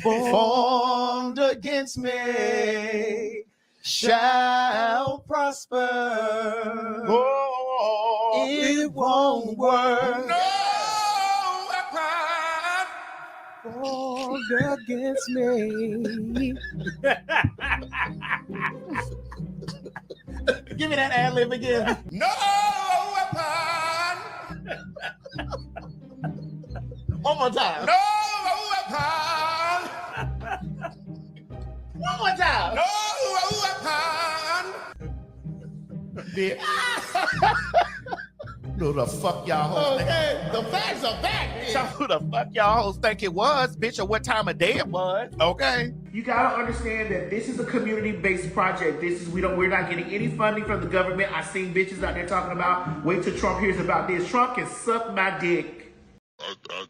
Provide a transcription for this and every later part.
formed against me shall prosper. Oh, it won't work. No weapon formed against me. Give me that ad lib again. No weapon. One more time. No weapon. One more time. No weapon. Bitch. Who the fuck y'all hoes think? Okay, the facts are back. So who the fuck y'all hoes think it was, bitch, or what time of day it was? Okay. You gotta understand that this is a community-based project. We're not getting any funding from the government. I seen bitches out there talking about, wait till Trump hears about this. Trump can suck my dick. I got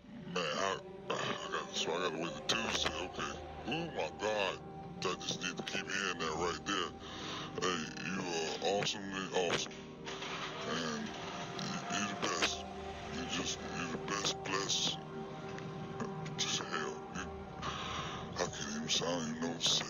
to wait till Tuesday. Okay. Oh my God. I just need to keep hearing that right there. Hey, you are awesomely awesome. And you're the best. You're the best. Bless. Just hell. I can't even sound, you know what to say.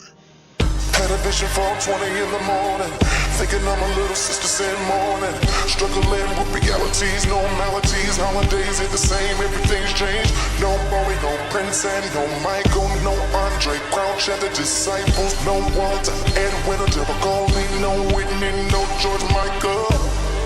Had a vision for 20 in the morning, thinking of my little sister said morning. Struggling with realities, no maladies, holidays ain't the same, everything's changed. No Bowie, no Prince, and no Michael, no Andre Crouch and the Disciples, no Walter and Winter, typical me, no Whitney, no George Michael.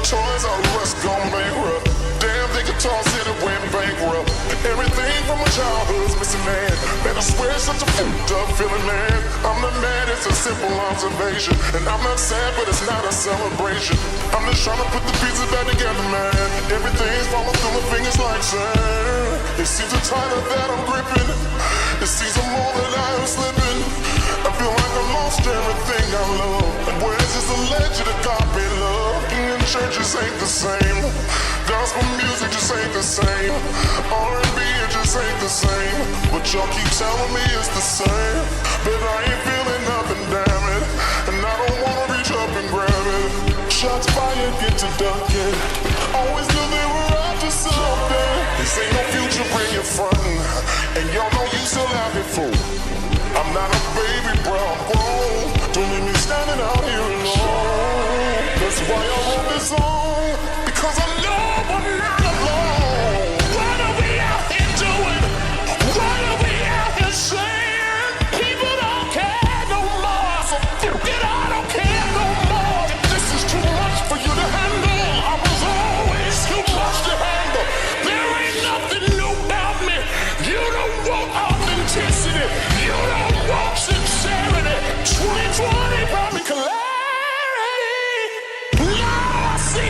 Toys R Us gone bankrupt. Damn, they guitars hit it went bankrupt. Everything from my childhood's missing, man. Man, I swear it's such a fucked up feeling, man. I'm the man, it's a simple observation. And I'm not sad, but it's not a celebration. I'm just trying to put the pieces back together, man. Everything's falling through my fingers like sand. It seems a tighter that I'm gripping. It seems more that I am slipping. I feel like I lost everything I love. Where's this alleged agape love? In churches ain't the same. Gospel music just ain't the same. R&B it just ain't the same. But y'all keep telling me it's the same. But I ain't feeling nothing, damn it. And I don't wanna reach up and grab it. Shots fired, get to ducking. Always knew they were up to something. This ain't no future, bring it frontin'. And y'all know you still out here, fool. I'm not a baby, bro, I'm grown. Don't leave me standing out here alone. That's why I wrote this song. Because I know I'm not alone. What are we out here doing? What are we out here saying? People don't care no more. So fuck it, I don't care no more. If this is too much for you to handle, I was always too much to handle. There ain't nothing new about me. You don't want authenticity. You don't want sincerity. 2020 brought me clarity. Now I see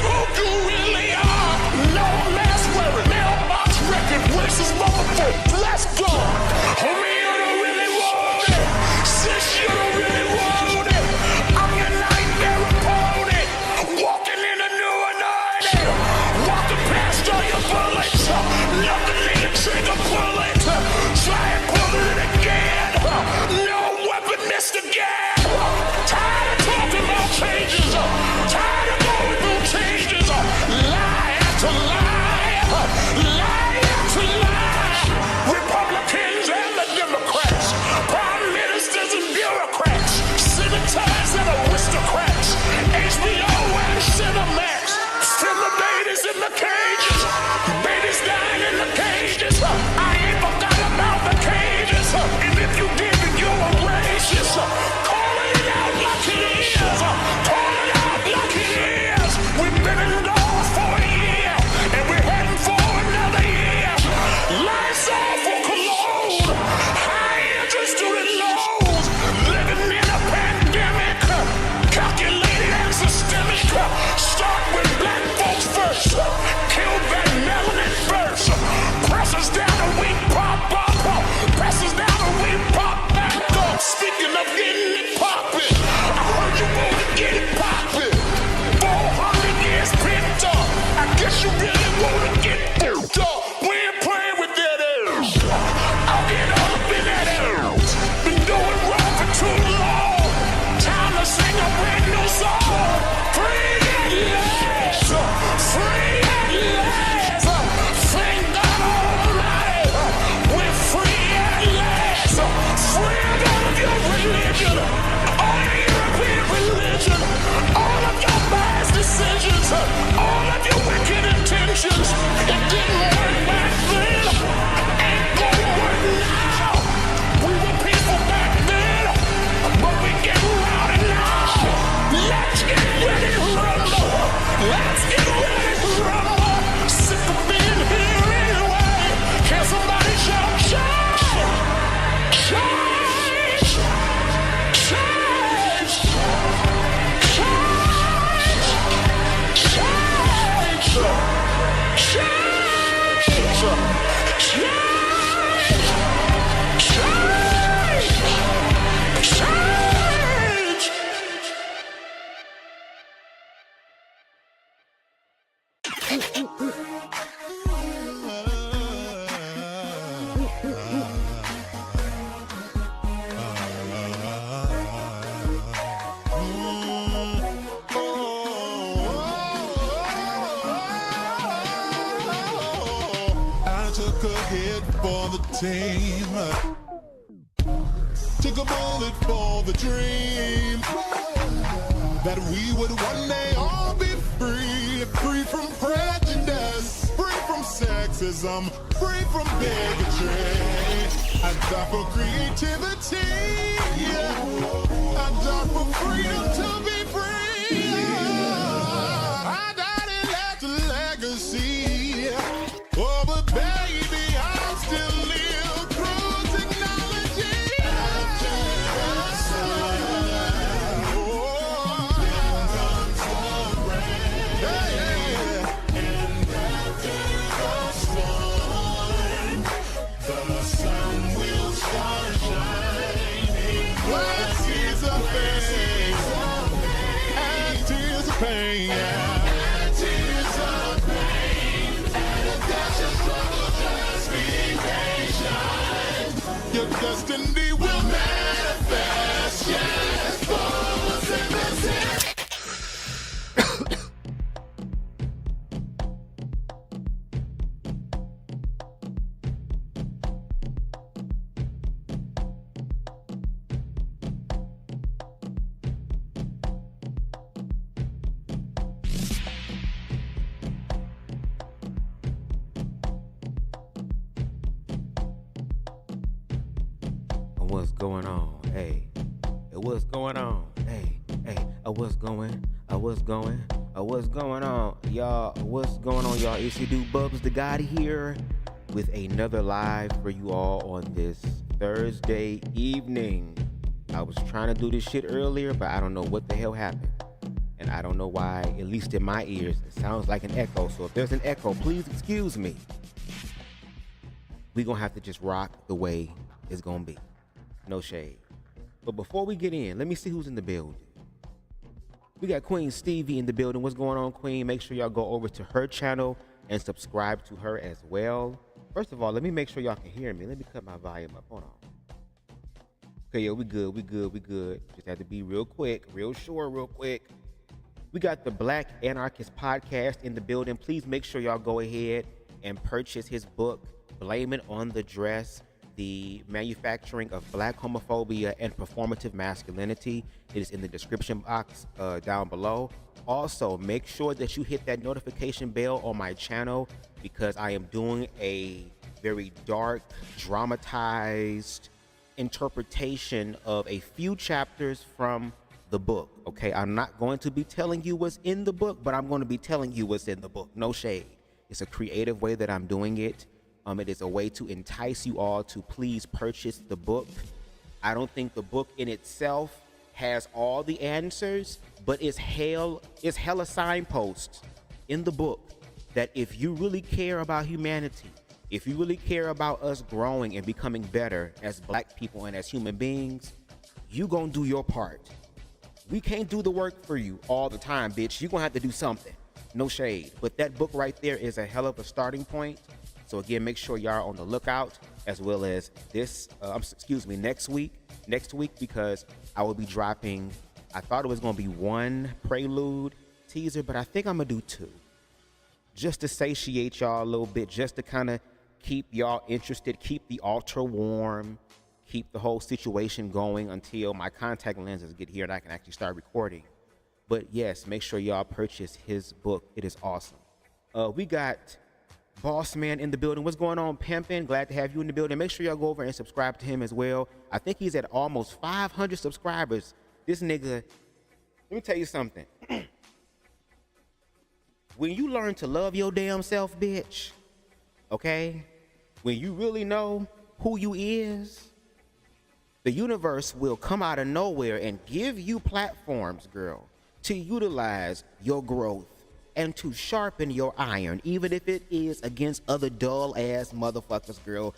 I took a hit for the team. Took a bullet for the dream that we would one day all be free, free from prejudice, free from sexism, free from bigotry. I die for creativity. I die for freedom to be free. I died and left a legacy. Oh, but baby, I'm still live through technology. After the sun, oh, then comes the rain. Yeah. And after the sun will start shining. What tears of pain, and tears of pain, and tears of pain, and a dash of struggle. Just be patient. Your destiny will manifest. Yes, bones in the city. What's going on? Hey, what's going on? Hey, what's going on? Y'all, what's going on, y'all? It's your dude BubzDaGawd here with another live for you all on this Thursday evening. I was trying to do this shit earlier, but I don't know what the hell happened. And I don't know why, at least in my ears, it sounds like an echo. So if there's an echo, please excuse me. We're gonna have to just rock the way it's gonna be. No shade. But before we get in, let me see who's in the building. We got Queen Stevie in the building. What's going on, Queen? Make sure y'all go over to her channel and subscribe to her as well. First of all, let me make sure y'all can hear me. Let me cut my volume up. Hold on. Okay, yeah, we good. Just had to be real quick, real short, real quick. We got the Black Anarchist Podcast in the building. Please make sure y'all go ahead and purchase his book, Blame It on the Dress: The Manufacturing of Black Homophobia and Performative Masculinity. It is in the description box down below. Also, make sure that you hit that notification bell on my channel because I am doing a very dark, dramatized interpretation of a few chapters from the book. Okay, I'm not going to be telling you what's in the book, but I'm going to be telling you what's in the book. No shade. It's a creative way that I'm doing it. It is a way to entice you all to please purchase the book. I don't think the book in itself has all the answers, but it's hella signposts in the book that if you really care about humanity, if you really care about us growing and becoming better as Black people and as human beings, you gonna do your part. We can't do the work for you all the time, bitch. You gonna have to do something. No shade. But that book right there is a hell of a starting point. So again, make sure y'all are on the lookout, as well as next week, because I will be dropping, I thought it was gonna be one prelude teaser, but I think I'm gonna do two. Just to satiate y'all a little bit, just to kind of keep y'all interested, keep the altar warm, keep the whole situation going until my contact lenses get here and I can actually start recording. But yes, make sure y'all purchase his book. It is awesome. We got Boss Man in the building. What's going on, Pimpin'? Glad to have you in the building. Make sure y'all go over and subscribe to him as well. I think he's at almost 500 subscribers. This nigga, let me tell you something. When you learn to love your damn self, bitch, okay? When you really know who you is, the universe will come out of nowhere and give you platforms, girl, to utilize your growth and to sharpen your iron, even if it is against other dull-ass motherfuckers, girl.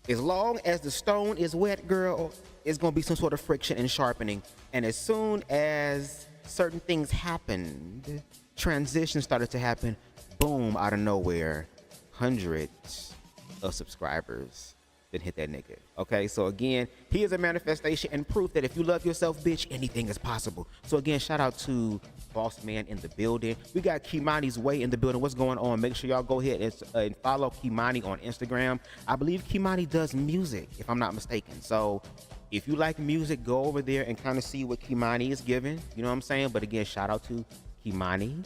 As long as the stone is wet, girl, it's gonna be some sort of friction and sharpening. And as soon as certain things happened, transitions started to happen, boom, out of nowhere, hundreds, of subscribers, then hit that nigga. Okay, so again, he is a manifestation and proof that if you love yourself, bitch, anything is possible. So again, shout out to Boss Man in the building. We got Kimani's Way in the building. What's going on? Make sure y'all go ahead and follow Kimani on Instagram. I believe Kimani does music, if I'm not mistaken. So if you like music, go over there and kind of see what Kimani is giving. You know what I'm saying? But again, shout out to Kimani.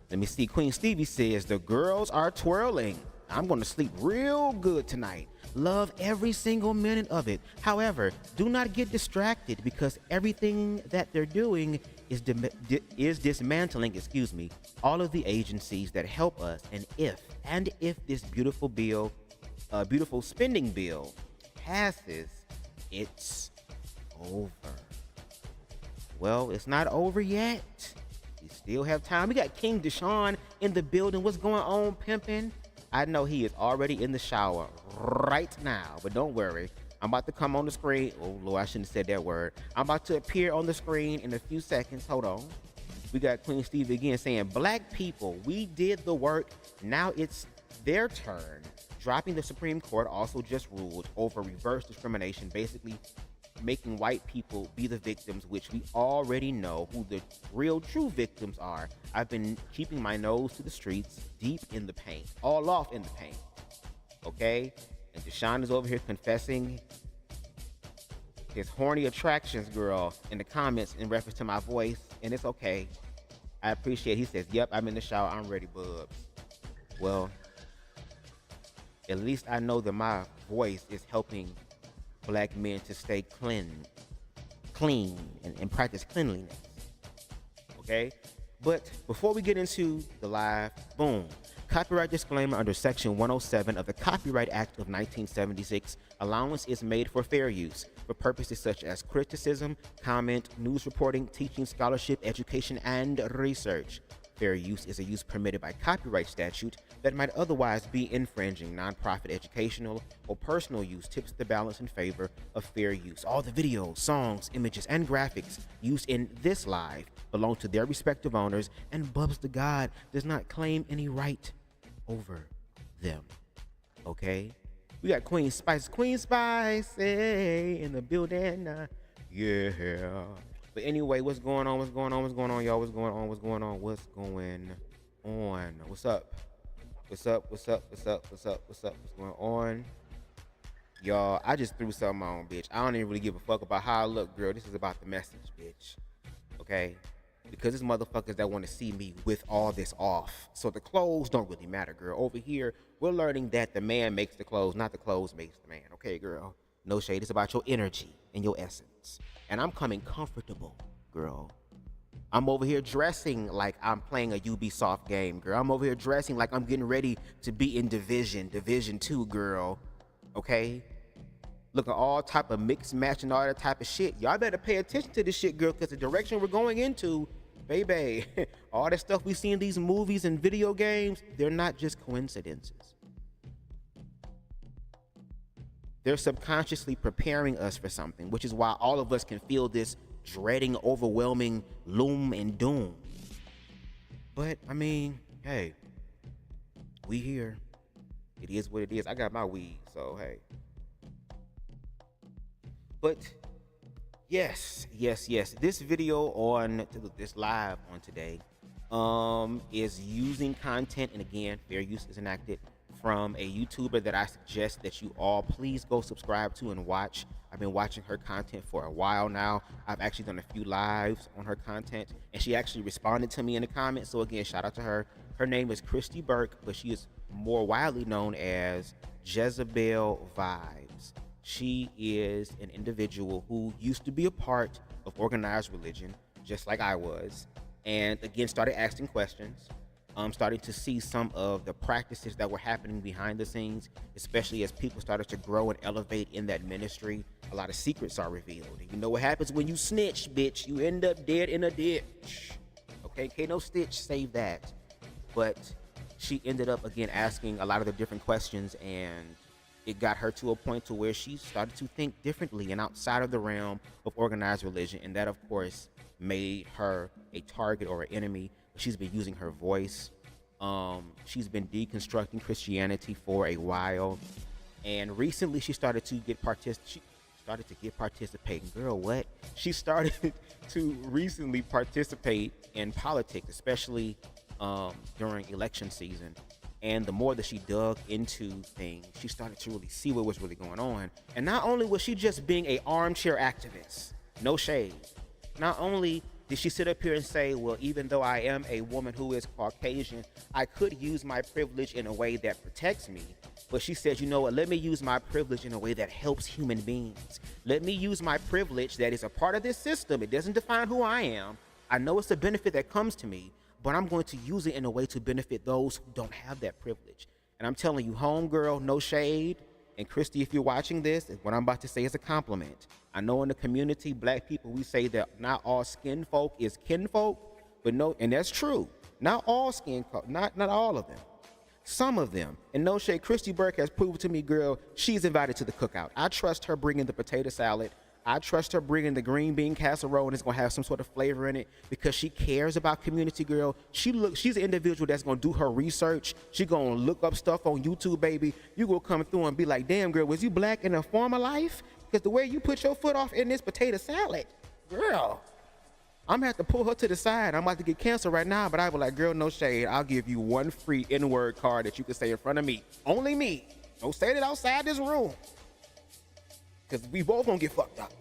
Let me see. Queen Stevie says, the girls are twirling. I'm going to sleep real good tonight. Love every single minute of it. However, do not get distracted because everything that they're doing is dismantling, all of the agencies that help us. And if this beautiful spending bill passes, it's over. Well, it's not over yet. We still have time. We got King Deshaun in the building. What's going on, pimpin'? I know he is already in the shower right now, but don't worry. I'm about to come on the screen. Oh, Lord, I shouldn't have said that word. I'm about to appear on the screen in a few seconds. Hold on. We got Queen Stevie again saying, black people, we did the work. Now it's their turn. Dropping the Supreme Court also just ruled over reverse discrimination, basically making white people be the victims, which we already know who the real true victims are. I've been keeping my nose to the streets, deep in the paint, all off in the paint. Okay? And Deshaun is over here confessing his horny attractions, girl, in the comments in reference to my voice, and it's okay. I appreciate it. He says, yep, I'm in the shower, I'm ready, Bubs. Well, at least I know that my voice is helping black men to stay clean and practice cleanliness. Okay? But before we get into the live, boom, copyright disclaimer under Section 107 of the Copyright Act of 1976, allowance is made for fair use for purposes such as criticism, comment, news reporting, teaching, scholarship, education, and research. Fair use is a use permitted by copyright statute that might otherwise be infringing. Nonprofit educational or personal use tips the balance in favor of fair use. All the videos, songs, images, and graphics used in this live belong to their respective owners, and BubzDaGawd does not claim any right over them. Okay? We got Queen Spice, hey, in the building. Yeah. But anyway, what's going on, y'all? What's going on? What's going on? Y'all, I just threw something on, bitch. I don't even really give a fuck about how I look, girl. This is about the message, bitch. Okay? Because it's motherfuckers that want to see me with all this off. So the clothes don't really matter, girl. Over here, we're learning that the man makes the clothes, not the clothes makes the man. Okay, girl? No shade. It's about your energy and your essence. And I'm coming comfortable, girl. I'm over here dressing like I'm playing a Ubisoft game, girl. I'm over here dressing like I'm getting ready to be in Division 2, girl. Okay? Look at all type of mix, match, and all that type of shit. Y'all better pay attention to this shit, girl, because the direction we're going into, baby, all that stuff we see in these movies and video games, they're not just coincidences. They're subconsciously preparing us for something, which is why all of us can feel this dreading, overwhelming gloom and doom. But, I mean, hey, we here. It is what it is. I got my weed, so hey. But, yes. This video on this live on today is using content, and again, fair use is enacted, from a YouTuber that I suggest that you all please go subscribe to and watch. I've been watching her content for a while now. I've actually done a few lives on her content, and she actually responded to me in the comments. So again, shout out to her. Her name is Christy Burke, but she is more widely known as Jezebel Vibes. She is an individual who used to be a part of organized religion, just like I was, and again started asking questions. Starting to see some of the practices that were happening behind the scenes, especially as people started to grow and elevate in that ministry. A lot of secrets are revealed. And you know what happens when you snitch, bitch? You end up dead in a ditch. Okay, can't no stitch save that. But she ended up, again, asking a lot of the different questions, and it got her to a point to where she started to think differently and outside of the realm of organized religion. And that, of course, made her a target or an enemy. She's been using her voice. She's been deconstructing Christianity for a while. And recently she started to get participating. Girl, what? She started to recently participate in politics, especially during election season. And the more that she dug into things, she started to really see what was really going on. And not only was she just being an armchair activist, no shade. Not only did she sit up here and say, well, even though I am a woman who is Caucasian, I could use my privilege in a way that protects me. But she said, you know what, let me use my privilege in a way that helps human beings. Let me use my privilege that is a part of this system. It doesn't define who I am. I know it's a benefit that comes to me, but I'm going to use it in a way to benefit those who don't have that privilege. And I'm telling you, homegirl, no shade. And Christy, if you're watching this, what I'm about to say is a compliment. I know in the community, black people, we say that not all skin folk is kinfolk, but no, and that's true. Not all skin folk, not all of them. Some of them. And no shade, Christy Burke has proved to me, girl, she's invited to the cookout. I trust her bringing the potato salad. I trust her bringing the green bean casserole, and it's gonna have some sort of flavor in it because she cares about community, girl. She's an individual that's gonna do her research. She gonna look up stuff on YouTube, baby. You gonna come through and be like, damn, girl, was you black in a former life? Because the way you put your foot off in this potato salad, girl, I'm gonna have to pull her to the side. I'm about to get cancer right now, but I was like, girl, no shade. I'll give you one free N-word card that you can say in front of me. Only me. Don't say it outside this room. Because we both gonna get fucked up.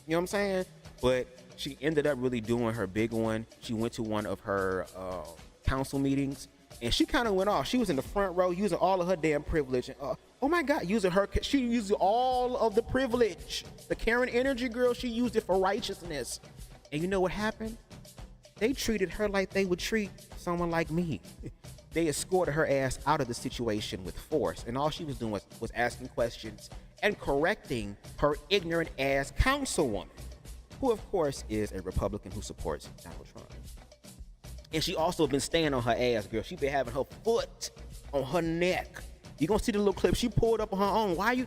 You know what I'm saying? But she ended up really doing her big one. She went to one of her council meetings, and she kind of went off. She was in the front row using all of her damn privilege. And, oh my God, she used all of the privilege. The Karen energy, girl, she used it for righteousness. And you know what happened? They treated her like they would treat someone like me. They escorted her ass out of the situation with force, and all she was doing was asking questions and correcting her ignorant ass councilwoman, who of course is a Republican who supports Donald Trump. And she also been staying on her ass, girl. She been having her foot on her neck. You gonna see the little clip she pulled up on her own. Why?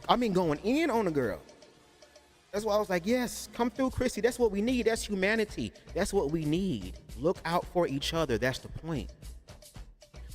I mean, going in on the girl. That's why I was like, yes, come through, Chrissy. That's what we need. That's humanity. That's what we need. Look out for each other. That's the point.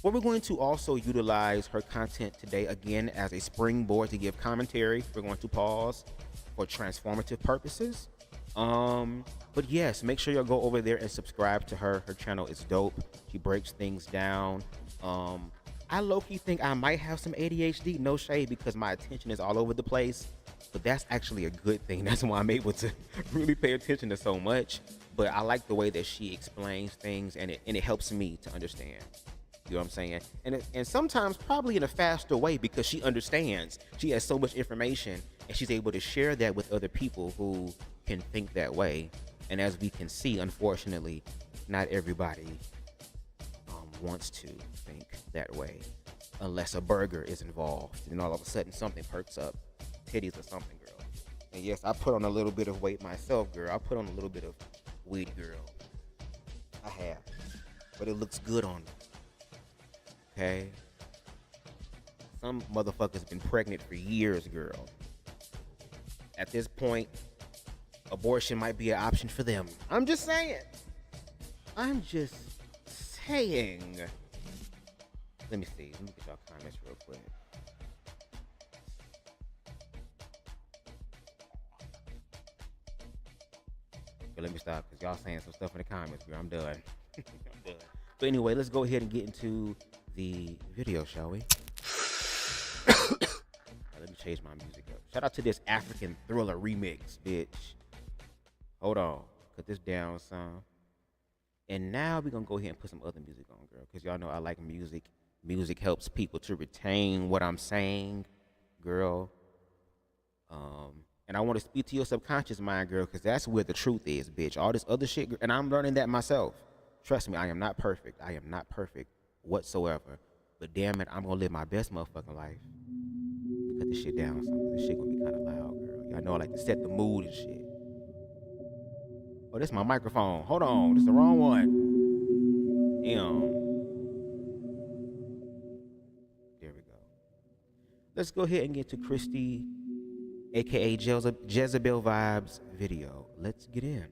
But we're going to also utilize her content today again as a springboard to give commentary. We're going to pause for transformative purposes. But yes, make sure you'll go over there and subscribe to her. Her channel is dope. She breaks things down. I low-key think I might have some ADHD, no shade, because my attention is all over the place. But that's actually a good thing. That's why I'm able to really pay attention to so much. But I like the way that she explains things, and it helps me to understand. You know what I'm saying? And sometimes probably in a faster way because she understands. She has so much information, and she's able to share that with other people who can think that way. And as we can see, unfortunately, not everybody wants to think that way unless a burger is involved. And all of a sudden something perks up. Titties or something, girl. And yes, I put on a little bit of weight myself, girl. I put on a little bit of weed, girl. I have. But it looks good on me. Okay? Some motherfuckers been pregnant for years, girl. At this point, abortion might be an option for them. I'm just saying. I'm just saying. Let me see. Let me get y'all comments real quick. Okay, let me stop because y'all saying some stuff in the comments, girl. I'm done. I'm done. But anyway, let's go ahead and get into the video, shall we? Let me change my music up. Shout out to this African Thriller remix, bitch. Hold on. Cut this down some. And now we're going to go ahead and put some other music on, girl. Because y'all know I like music. Music helps people to retain what I'm saying, girl. And I want to speak to your subconscious mind, girl, because that's where the truth is, bitch. All this other shit, and I'm learning that myself. Trust me, I am not perfect. I am not perfect whatsoever. But damn it, I'm going to live my best motherfucking life. Cut this shit down some. This shit going to be kind of loud, girl. Y'all know I like to set the mood and shit. Oh, this is my microphone. Hold on. This is the wrong one. Damn. There we go. Let's go ahead and get to Christy, a.k.a. Jezebel Vibes video. Let's get in.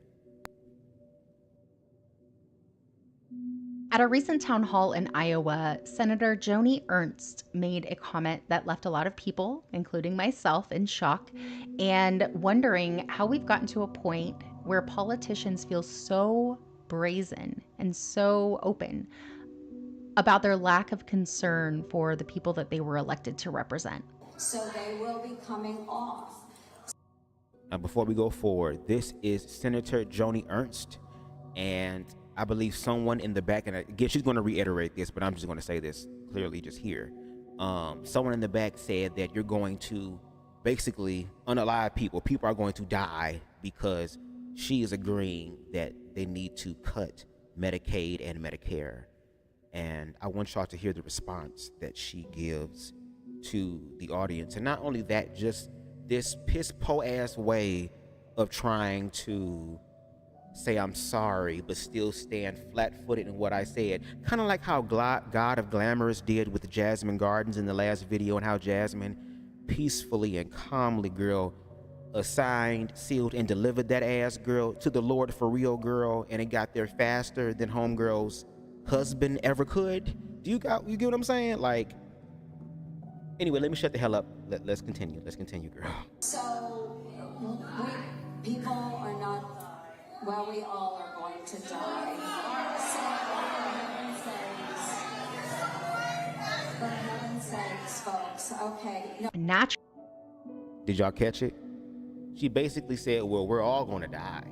At a recent town hall in Iowa, Senator Joni Ernst made a comment that left a lot of people, including myself, in shock and wondering how we've gotten to a point where politicians feel so brazen and so open about their lack of concern for the people that they were elected to represent. So they will be coming off. Now, before we go forward, this is Senator Joni Ernst, and I believe someone in the back, and again, she's going to reiterate this, but I'm just going to say this clearly just here. Someone in the back said that you're going to basically unalive people. People are going to die because she is agreeing that they need to cut Medicaid and Medicare. And I want y'all to hear the response that she gives to the audience. And not only that, just this piss-po-ass way of trying to say I'm sorry, but still stand flat-footed in what I said. Kind of like how God of Glamorous did with Jasmine Gardens in the last video, and how Jasmine peacefully and calmly, girl, assigned, sealed, and delivered that ass, girl, to the Lord for real, girl, and it got there faster than homegirl's husband ever could. You get what I'm saying? Like, anyway, let me shut the hell up. Let's continue, girl. So people are not, well, we all are going to die. So for heaven's sakes, folks, okay. No. Did y'all catch it? She basically said, well, we're all going to die.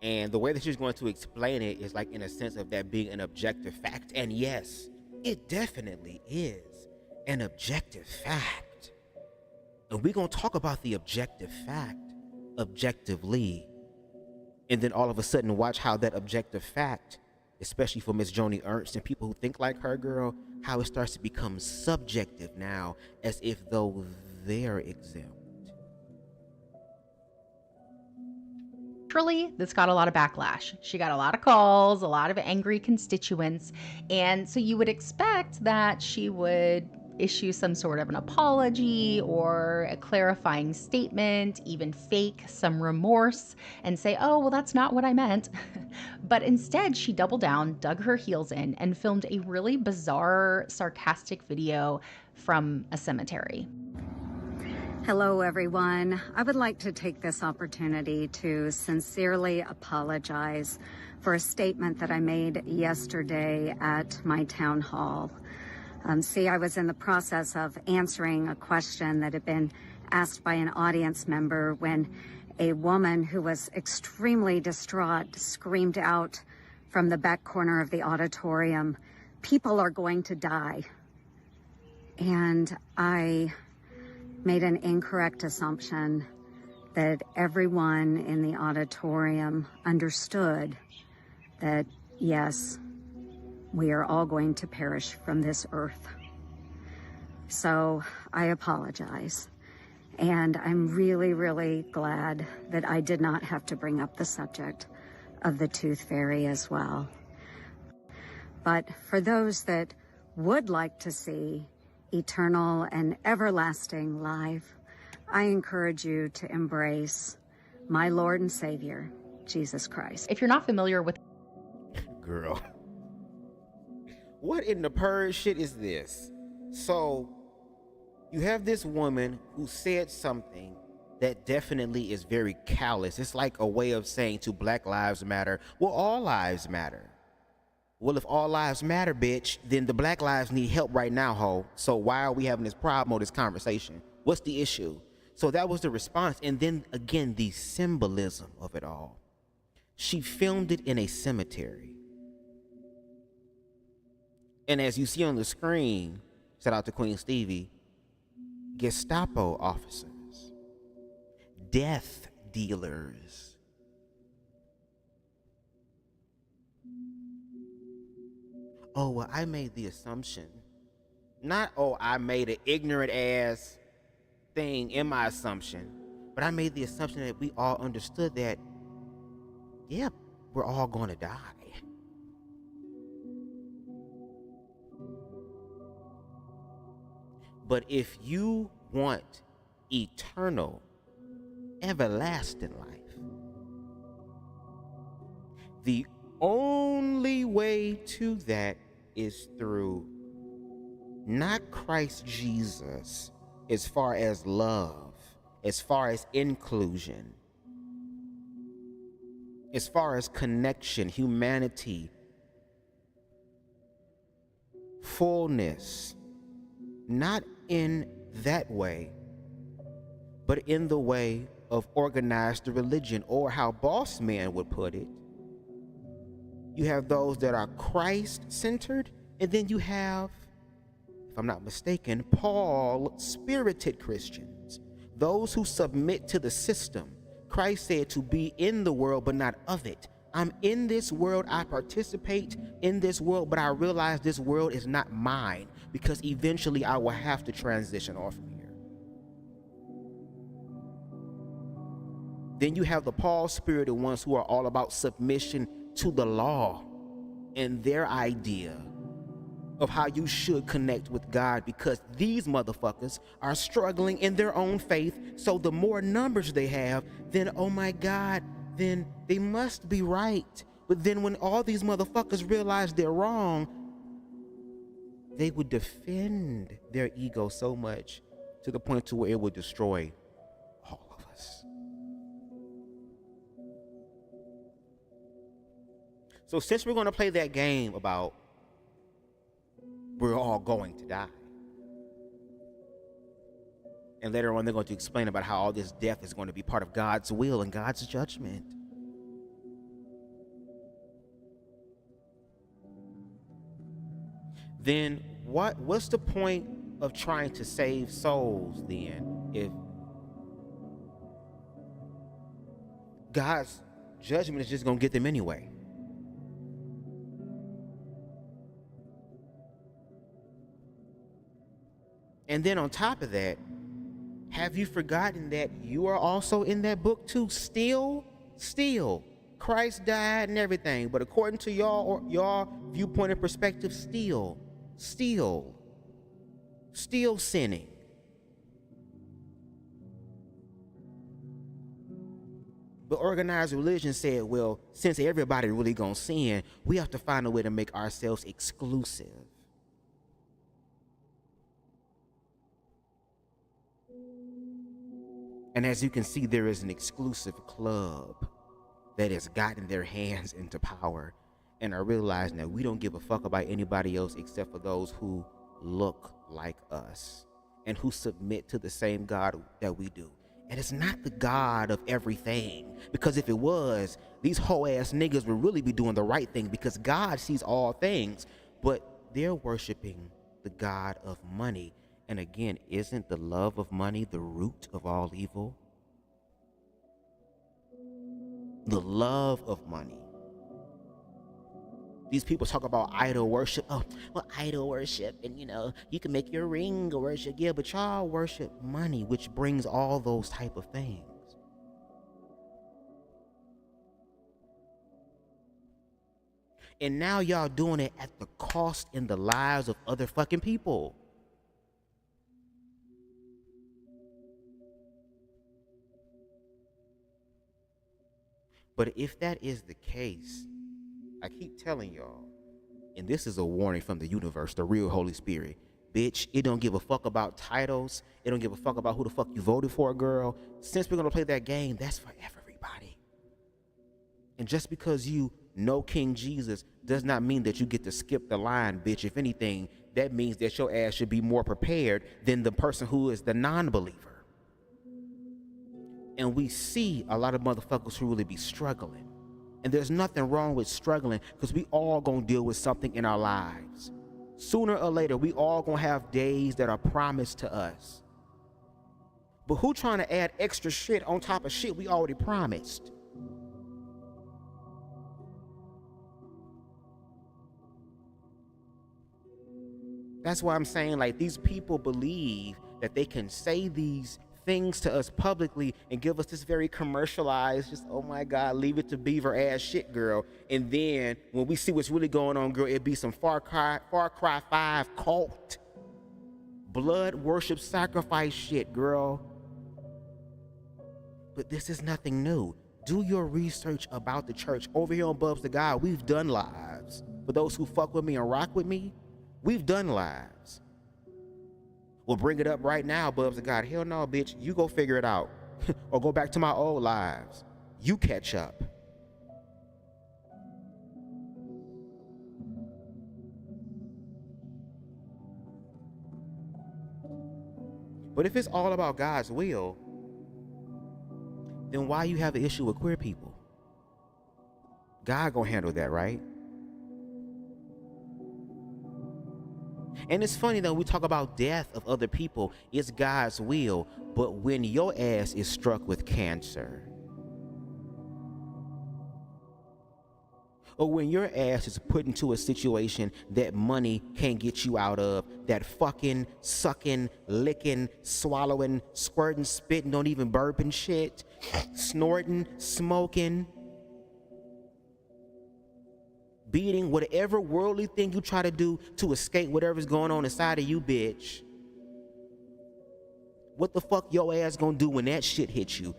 And the way that she's going to explain it is like in a sense of that being an objective fact. And yes, it definitely is an objective fact. And we're going to talk about the objective fact objectively. And then all of a sudden watch how that objective fact, especially for Miss Joni Ernst and people who think like her, girl, how it starts to become subjective now, as if though they're exempt. Naturally, this got a lot of backlash. She got a lot of calls, a lot of angry constituents, and so you would expect that she would issue some sort of an apology or a clarifying statement, even fake some remorse and say, oh, well, that's not what I meant. But instead, she doubled down, dug her heels in, and filmed a really bizarre, sarcastic video from a cemetery. Hello, everyone. I would like to take this opportunity to sincerely apologize for a statement that I made yesterday at my town hall. See, I was in the process of answering a question that had been asked by an audience member when a woman who was extremely distraught screamed out from the back corner of the auditorium, "People are going to die." And I made an incorrect assumption that everyone in the auditorium understood that, yes, we are all going to perish from this earth. So I apologize. And I'm really, really glad that I did not have to bring up the subject of the tooth fairy as well. But for those that would like to see eternal and everlasting life, I encourage you to embrace my Lord and Savior, Jesus Christ. If you're not familiar with... Girl. What in the purge shit is this? So, you have this woman who said something that definitely is very callous. It's like a way of saying to Black Lives Matter, well, all lives matter. Well, if all lives matter, bitch, then the Black lives need help right now, ho. So why are we having this problem or this conversation? What's the issue? So that was the response. And then again, the symbolism of it all. She filmed it in a cemetery. And as you see on the screen, shout out to Queen Stevie, Gestapo officers, death dealers, oh, well, I made the assumption. Not, oh, I made an ignorant ass thing in my assumption, but I made the assumption that we all understood that, yeah, we're all going to die. But if you want eternal, everlasting life, the only way to that is through not Christ Jesus as far as love, as far as inclusion, as far as connection, humanity, fullness, not in that way, but in the way of organized religion, or how Boss Man would put it, you have those that are Christ-centered, and then you have, if I'm not mistaken, Paul-spirited Christians, those who submit to the system. Christ said to be in the world, but not of it. I'm in this world, I participate in this world, but I realize this world is not mine, because eventually I will have to transition off from here. Then you have the Paul-spirited ones who are all about submission to the law and their idea of how you should connect with God, because these motherfuckers are struggling in their own faith. So the more numbers they have, then, oh my God, then they must be right. But then when all these motherfuckers realize they're wrong, they would defend their ego so much to the point to where it would destroy all of us. So since we're going to play that game about we're all going to die, and later on they're going to explain about how all this death is going to be part of God's will and God's judgment, then what's the point of trying to save souls then, if God's judgment is just going to get them anyway? And then on top of that, have you forgotten that you are also in that book too? Still, Christ died and everything, but according to your viewpoint and perspective, still sinning. But organized religion said, well, since everybody really gonna sin, we have to find a way to make ourselves exclusive. And as you can see, there is an exclusive club that has gotten their hands into power and are realizing that we don't give a fuck about anybody else except for those who look like us and who submit to the same God that we do. And it's not the God of everything, because if it was, these hoe ass niggas would really be doing the right thing, because God sees all things, but they're worshiping the God of money. And again, isn't the love of money the root of all evil? The love of money. These people talk about idol worship. Oh, well, idol worship, and you can make your ring worship. Yeah, but y'all worship money, which brings all those type of things. And now y'all doing it at the cost in the lives of other fucking people. But if that is the case, I keep telling y'all, and this is a warning from the universe, the real Holy Spirit, bitch, it don't give a fuck about titles. It don't give a fuck about who the fuck you voted for, girl. Since we're going to play that game, that's for everybody. And just because you know King Jesus does not mean that you get to skip the line, bitch. If anything, that means that your ass should be more prepared than the person who is the non-believer. And we see a lot of motherfuckers who really be struggling. And there's nothing wrong with struggling, because we all gonna deal with something in our lives. Sooner or later, we all gonna have days that are promised to us. But who trying to add extra shit on top of shit we already promised? That's why I'm saying, like, these people believe that they can say these things to us publicly and give us this very commercialized, just, oh my God, leave it to Beaver ass shit, girl. And then when we see what's really going on, girl, it'd be some Far Cry 5 cult, blood worship sacrifice shit, girl. But this is nothing new. Do your research about the church. Over here on BubzDaGawd, we've done lives. For those who fuck with me and rock with me, we've done lives. We'll bring it up right now, BubzDaGawd. Hell no, bitch. You go figure it out. Or go back to my old lives. You catch up. But if it's all about God's will, then why you have an issue with queer people? God gonna handle that, right? And it's funny though, we talk about death of other people, it's God's will, but when your ass is struck with cancer, or when your ass is put into a situation that money can't get you out of, that fucking, sucking, licking, swallowing, squirting, spitting, don't even burping shit, snorting, smoking, beating, whatever worldly thing you try to do to escape whatever's going on inside of you, bitch. What the fuck your ass gonna do when that shit hits you?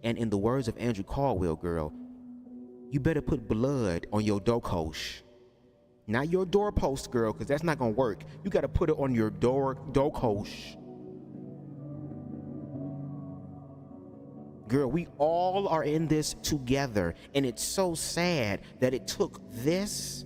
And in the words of Andrew Caldwell, girl, you better put blood on your doorpost. Not your doorpost, girl, because that's not gonna work. You gotta put it on your doorpost. Girl, we all are in this together, and it's so sad that it took this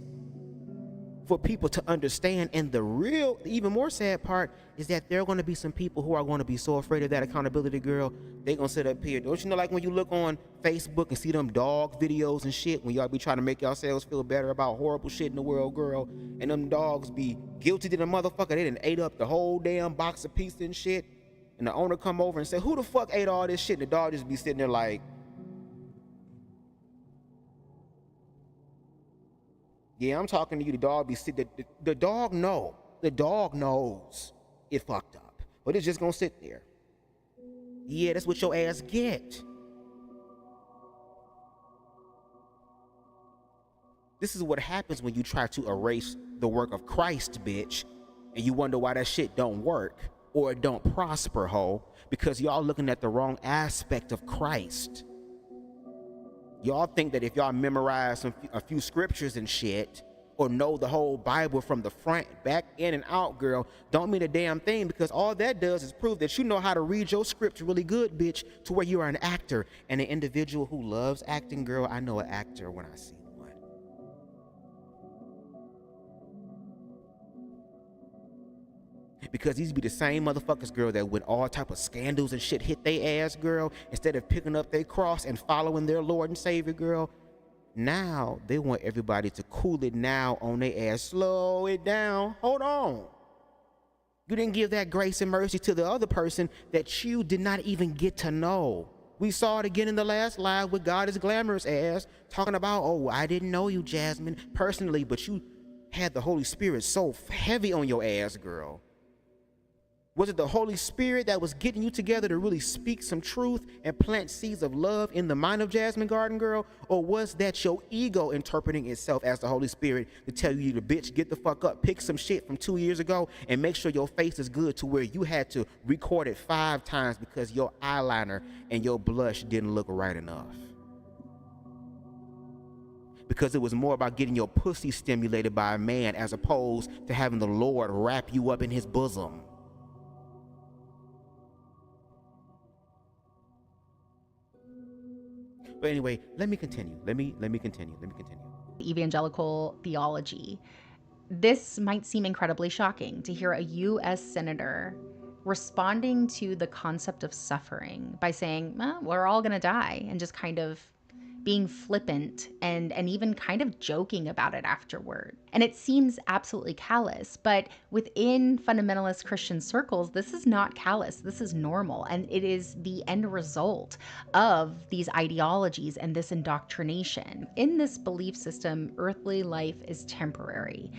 for people to understand. And the real, even more sad part is that there are going to be some people who are going to be so afraid of that accountability, girl. They gonna sit up here. Don't you know, like when you look on Facebook and see them dog videos and shit, when y'all be trying to make yourselves feel better about horrible shit in the world, girl, and them dogs be guilty to the motherfucker. They done ate up the whole damn box of pizza and shit. And the owner come over and say, who the fuck ate all this shit? And the dog just be sitting there like, yeah, I'm talking to you. The dog be sitting, the dog know. The dog knows it fucked up. But it's just gonna sit there. Yeah, that's what your ass get. This is what happens when you try to erase the work of Christ, bitch. And you wonder why that shit don't work. Or it don't prosper, ho, because y'all looking at the wrong aspect of Christ. Y'all think that if y'all memorize a few scriptures and shit, or know the whole Bible from the front, back, in, and out, girl, don't mean a damn thing, because all that does is prove that you know how to read your script really good, bitch, to where you are an actor, and an individual who loves acting, girl. I know an actor when I see one. Because these be the same motherfuckers, girl, that when all type of scandals and shit hit they ass, girl, instead of picking up their cross and following their Lord and Savior, girl, now they want everybody to cool it now on their ass. Slow it down. Hold on. You didn't give that grace and mercy to the other person that you did not even get to know. We saw it again in the last live with God is Glamorous ass talking about, oh, I didn't know you, Jasmine, personally, but you had the Holy Spirit so heavy on your ass, girl. Was it the Holy Spirit that was getting you together to really speak some truth and plant seeds of love in the mind of Jasmine Garden, girl? Or was that your ego interpreting itself as the Holy Spirit to tell you to bitch, get the fuck up, pick some shit from 2 years ago and make sure your face is good to where you had to record it 5 times because your eyeliner and your blush didn't look right enough? Because it was more about getting your pussy stimulated by a man as opposed to having the Lord wrap you up in his bosom. But anyway, let me continue. Let me continue. Evangelical theology. This might seem incredibly shocking to hear a U.S. senator responding to the concept of suffering by saying, well, we're all going to die, and just kind of being flippant and even kind of joking about it afterward. And it seems absolutely callous, but within fundamentalist Christian circles, this is not callous. This is normal, and it is the end result of these ideologies and this indoctrination. In this belief system, earthly life is temporary.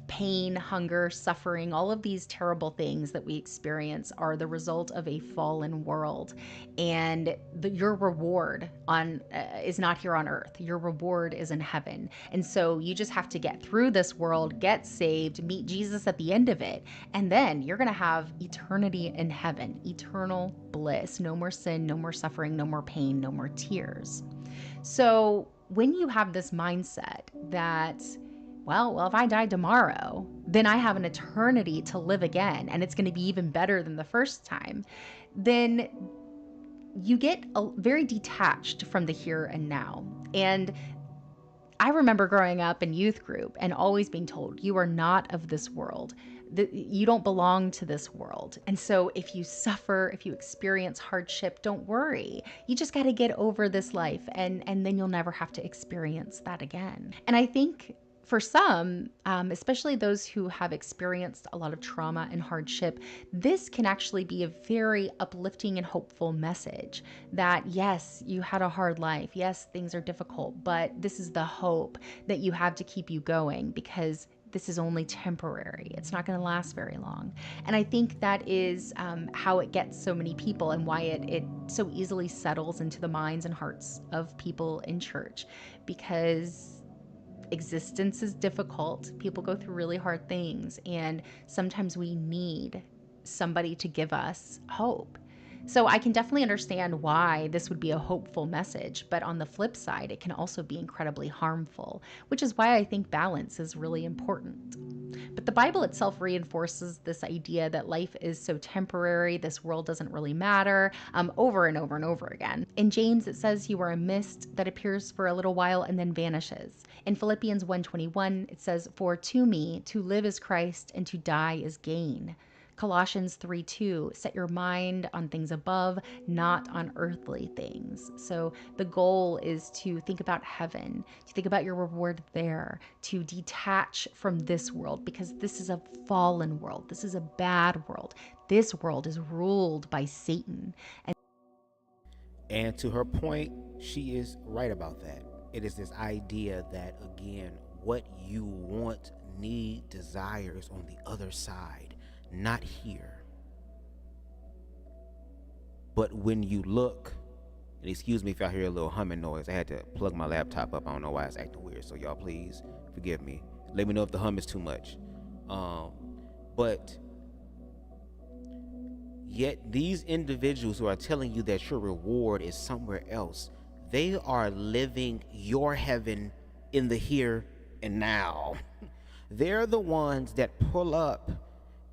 pain, hunger, suffering, all of these terrible things that we experience are the result of a fallen world. And your reward is not here on earth. Your reward is in heaven. And so you just have to get through this world, get saved, meet Jesus at the end of it. And then you're going to have eternity in heaven, eternal bliss, no more sin, no more suffering, no more pain, no more tears. So when you have this mindset that, well, if I die tomorrow, then I have an eternity to live again, and it's going to be even better than the first time, then you get very detached from the here and now. And I remember growing up in youth group and always being told, you are not of this world. You don't belong to this world. And so if you suffer, if you experience hardship, don't worry. You just got to get over this life, and then you'll never have to experience that again. And I think for some, especially those who have experienced a lot of trauma and hardship, this can actually be a very uplifting and hopeful message that, yes, you had a hard life. Yes, things are difficult, but this is the hope that you have to keep you going, because this is only temporary. It's not going to last very long. And I think that is how it gets so many people, and why it so easily settles into the minds and hearts of people in church, because existence is difficult. People go through really hard things, and sometimes we need somebody to give us hope. So I can definitely understand why this would be a hopeful message, but on the flip side, it can also be incredibly harmful, which is why I think balance is really important. But the Bible itself reinforces this idea that life is so temporary, this world doesn't really matter, over and over and over again. In James, it says you are a mist that appears for a little while and then vanishes. In Philippians 1:21, it says, for to me, to live is Christ and to die is gain. Colossians 3:2, set your mind on things above, not on earthly things. So the goal is to think about heaven, to think about your reward there, to detach from this world, because this is a fallen world. This is a bad world. This world is ruled by Satan. And to her point, she is right about that. It is this idea that, again, what you want, need, desire is on the other side, not here. But when you look, and excuse me if y'all hear a little humming noise, I had to plug my laptop up. I don't know why it's acting weird, so y'all please forgive me. Let me know if the hum is too much. But yet these individuals who are telling you that your reward is somewhere else, they are living your heaven in the here and now. They're the ones that pull up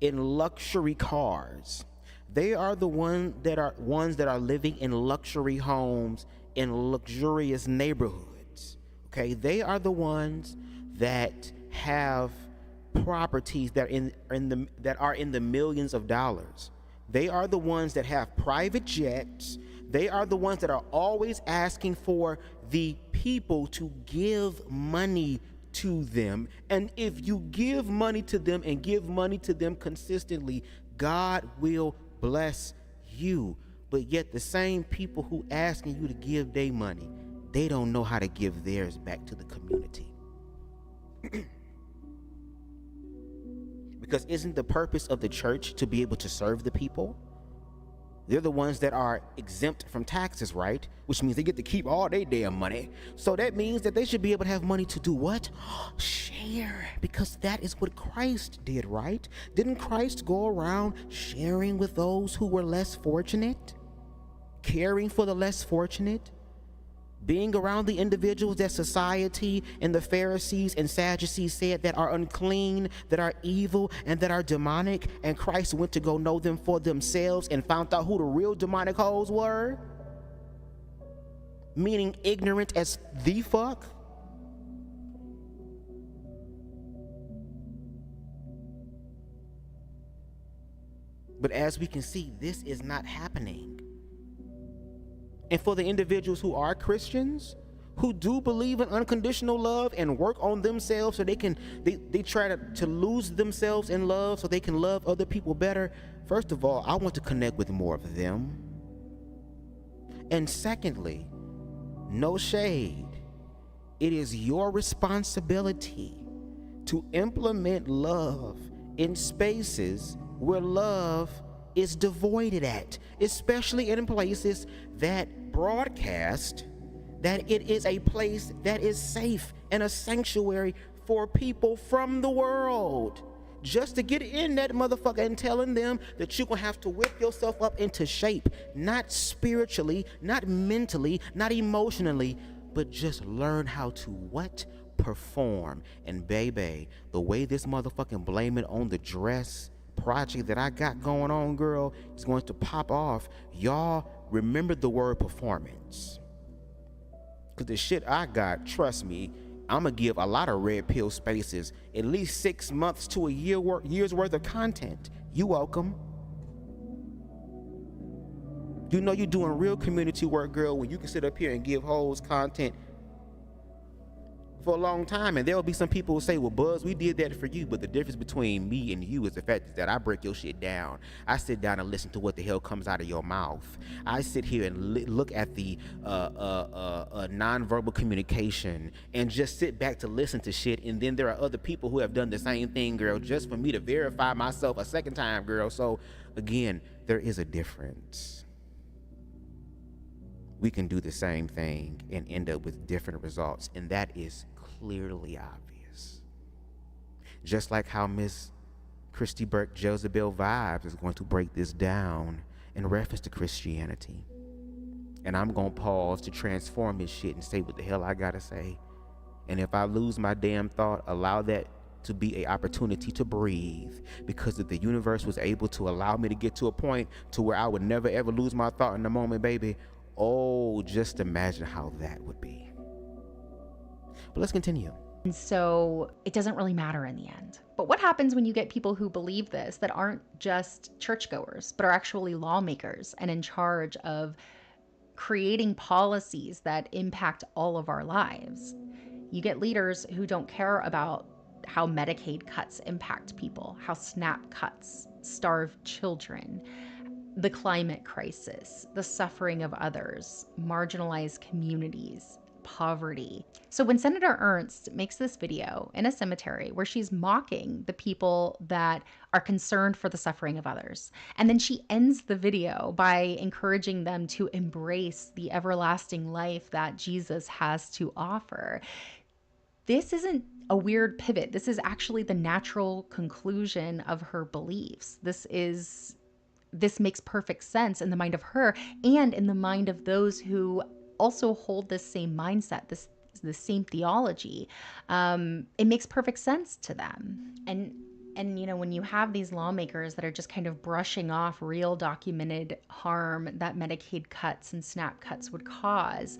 in luxury cars. They are the ones that are living in luxury homes in luxurious neighborhoods. Okay, they are the ones that have properties that are in the millions of dollars. They are the ones that have private jets. They are the ones that are always asking for the people to give money to them. And if you give money to them and give money to them consistently, God will bless you. But yet the same people who asking you to give their money, they don't know how to give theirs back to the community. Because isn't the purpose of the church to be able to serve the people? They're the ones that are exempt from taxes, right? Which means they get to keep all their damn money. So that means that they should be able to have money to do what? Share. Because that is what Christ did, right? Didn't Christ go around sharing with those who were less fortunate? Caring for the less fortunate? Being around the individuals that society and the Pharisees and Sadducees said that are unclean, that are evil, and that are demonic, and Christ went to go know them for themselves and found out who the real demonic hoes were? Meaning ignorant as the fuck? But as we can see, this is not happening. And for the individuals who are Christians, who do believe in unconditional love and work on themselves so they try to lose themselves in love so they can love other people better. First of all, I want to connect with more of them. And secondly, no shade. It is your responsibility to implement love in spaces where love is devoided at, especially in places that broadcast that it is a place that is safe and a sanctuary for people from the world. Just to get in that motherfucker and telling them that you're gonna have to whip yourself up into shape, not spiritually, not mentally, not emotionally, but just learn how to what? Perform. And baby, the way this motherfucking blame it on the dress project that I got going on, girl, is going to pop off. Y'all remember the word performance. Cause the shit I got, trust me, I'm gonna give a lot of red pill spaces at least 6 months to a year's worth of content. You welcome. You know you're doing real community work, girl, when you can sit up here and give hoes content for a long time. And there'll be some people who say, well, Buzz, we did that for you. But the difference between me and you is the fact that I break your shit down. I sit down and listen to what the hell comes out of your mouth. I sit here and look at the nonverbal communication and just sit back to listen to shit. And then there are other people who have done the same thing, girl, just for me to verify myself a second time, girl. So again, there is a difference. We can do the same thing and end up with different results, and that is clearly obvious. Just like how Miss Christy Burke Jezebel Vibes is going to break this down in reference to Christianity. And I'm going to pause to transform this shit and say what the hell I gotta say. And if I lose my damn thought, allow that to be an opportunity to breathe, because if the universe was able to allow me to get to a point to where I would never ever lose my thought in the moment, baby, oh, just imagine how that would be. But let's continue. And so it doesn't really matter in the end. But what happens when you get people who believe this, that aren't just churchgoers, but are actually lawmakers and in charge of creating policies that impact all of our lives? You get leaders who don't care about how Medicaid cuts impact people, how SNAP cuts starve children, the climate crisis, the suffering of others, marginalized communities, poverty. So when Senator Ernst makes this video in a cemetery where she's mocking the people that are concerned for the suffering of others, and then she ends the video by encouraging them to embrace the everlasting life that Jesus has to offer, this isn't a weird pivot. This is actually the natural conclusion of her beliefs. This makes perfect sense in the mind of her and in the mind of those who also hold this same mindset, the same theology. It makes perfect sense to them. And you know, when you have these lawmakers that are just kind of brushing off real documented harm that Medicaid cuts and SNAP cuts would cause,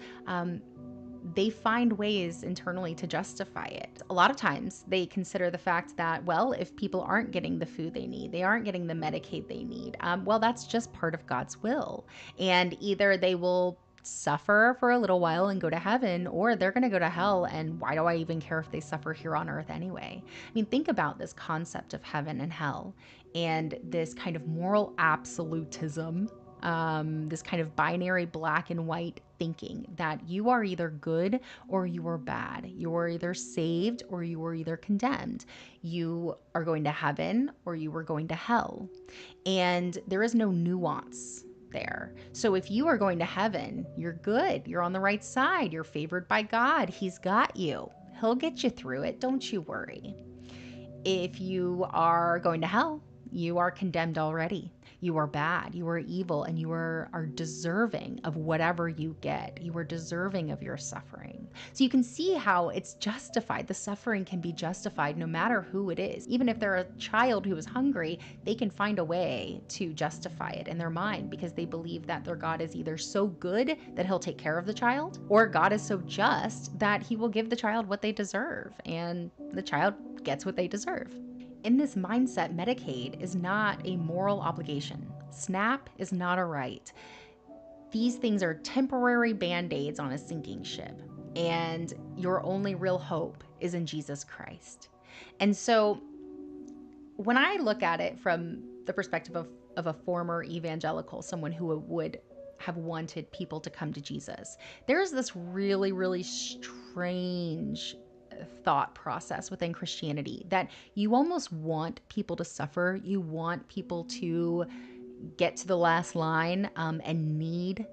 they find ways internally to justify it. A lot of times they consider the fact that, well, if people aren't getting the food they need, they aren't getting the Medicaid they need, well, that's just part of God's will. And either they will suffer for a little while and go to heaven, or they're going to go to hell. And why do I even care if they suffer here on earth anyway? I mean, think about this concept of heaven and hell and this kind of moral absolutism, this kind of binary black and white thinking that you are either good or you are bad. You are either saved or you are either condemned. You are going to heaven or you are going to hell. And there is no nuance there. So if you are going to heaven, you're good. You're on the right side. You're favored by God. He's got you. He'll get you through it. Don't you worry. If you are going to hell, you are condemned already. You are bad, you are evil, and you are deserving of whatever you get. You are deserving of your suffering. So you can see how it's justified. The suffering can be justified no matter who it is. Even if they're a child who is hungry, they can find a way to justify it in their mind because they believe that their God is either so good that he'll take care of the child, or God is so just that he will give the child what they deserve, and the child gets what they deserve. In this mindset, Medicaid is not a moral obligation. SNAP is not a right. These things are temporary band-aids on a sinking ship, and your only real hope is in Jesus Christ. And so when I look at it from the perspective of a former evangelical, someone who would have wanted people to come to Jesus, there's this really, really strange thought process within Christianity that you almost want people to suffer. You want people to get to the last line and need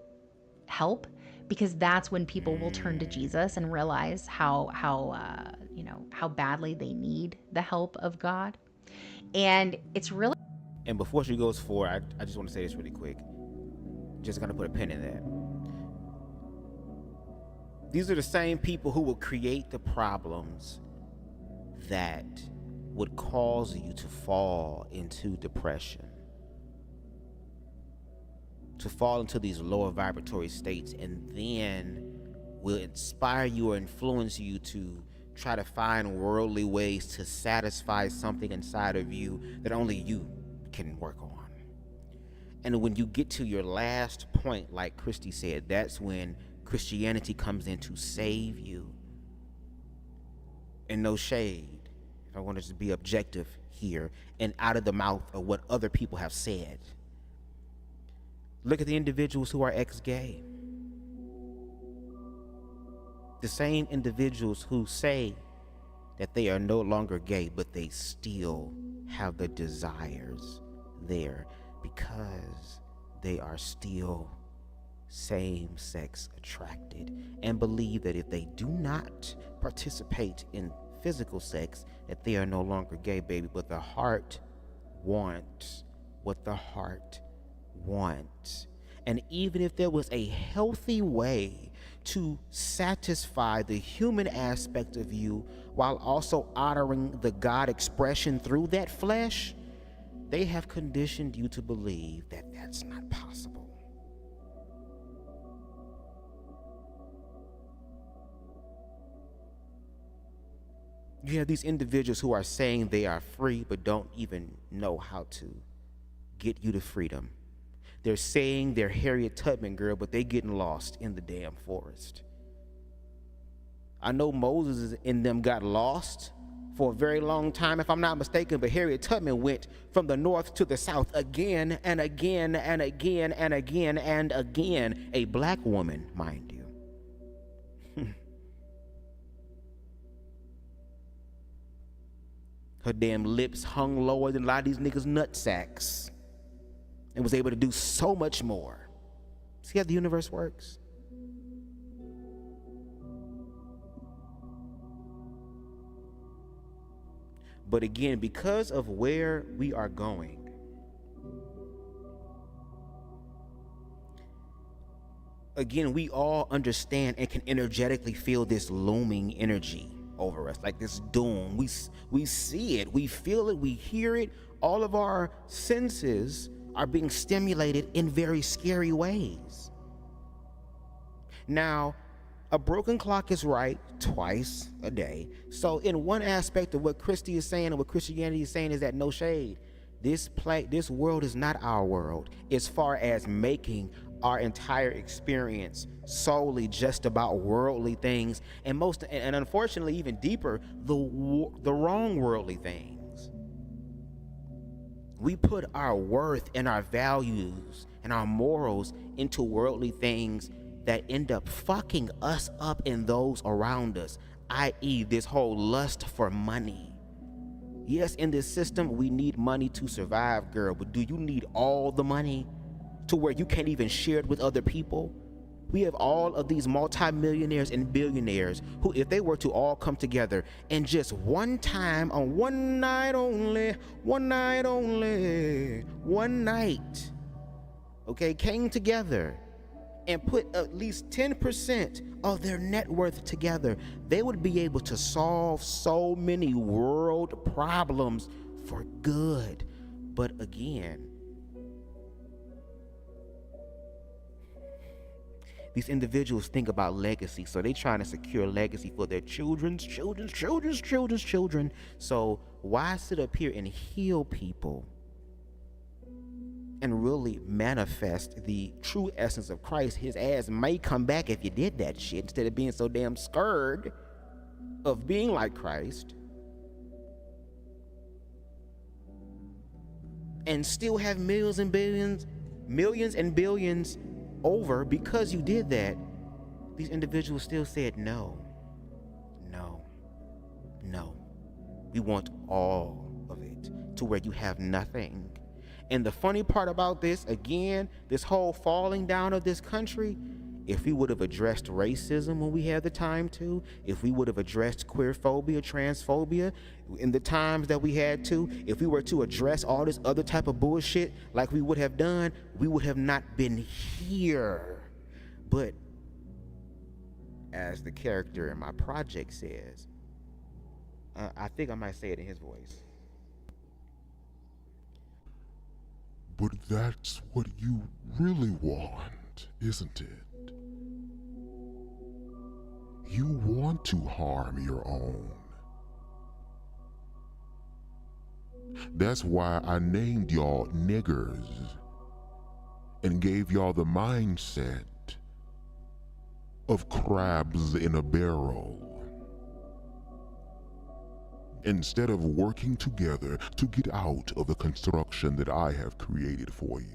help, because that's when people will turn to Jesus and realize how badly they need the help of God. And it's really. And before she goes forward, I just want to say this really quick. Just gonna put a pin in that. These are the same people who will create the problems that would cause you to fall into depression, to fall into these lower vibratory states, and then will inspire you or influence you to try to find worldly ways to satisfy something inside of you that only you can work on. And when you get to your last point, like Christy said, that's when Christianity comes in to save you. And no shade, if I wanted to be objective here, and out of the mouth of what other people have said. Look at the individuals who are ex-gay. The same individuals who say that they are no longer gay, but they still have the desires there because they are still same-sex attracted and believe that if they do not participate in physical sex, that they are no longer gay, baby. But the heart wants what the heart wants. And even if there was a healthy way to satisfy the human aspect of you while also honoring the God expression through that flesh, they have conditioned you to believe that that's not possible. You have these individuals who are saying they are free but don't even know how to get you to freedom. They're saying they're Harriet Tubman, girl, but they getting lost in the damn forest. I know Moses and them got lost for a very long time, if I'm not mistaken, but Harriet Tubman went from the north to the south again and again and again and again and again. A black woman, mind you. Her damn lips hung lower than a lot of these niggas' nutsacks and was able to do so much more. See how the universe works? But again, because of where we are going, again, we all understand and can energetically feel this looming energy over us, like this doom. We see it, we feel it, we hear it. All of our senses are being stimulated in very scary ways. Now, a broken clock is right twice a day. So in one aspect of what Christy is saying and what Christianity is saying is that no shade. This world is not our world as far as making our entire experience solely just about worldly things, and unfortunately even deeper, the wrong worldly things. We put our worth and our values and our morals into worldly things that end up fucking us up and those around us, i.e. this whole lust for money. Yes, in this system, we need money to survive, girl, but do you need all the money to where you can't even share it with other people? We have all of these multimillionaires and billionaires who, if they were to all come together and just one time on one night, okay, came together and put at least 10% of their net worth together, they would be able to solve so many world problems for good. But again, these individuals think about legacy, so they trying to secure legacy for their children's children. So why sit up here and heal people and really manifest the true essence of Christ? His ass may come back if you did that shit, instead of being so damn scared of being like Christ and still have millions and billions over because you did that. These individuals still said no. No. We want all of it, to where you have nothing. And the funny part about this, again, this whole falling down of this country, if we would have addressed racism when we had the time to, if we would have addressed queerphobia, transphobia in the times that we had to, if we were to address all this other type of bullshit like we would have done, we would have not been here. But as the character in my project says, I think I might say it in his voice. But that's what you really want, isn't it? You want to harm your own. That's why I named y'all niggers and gave y'all the mindset of crabs in a barrel. Instead of working together to get out of the construction that I have created for you.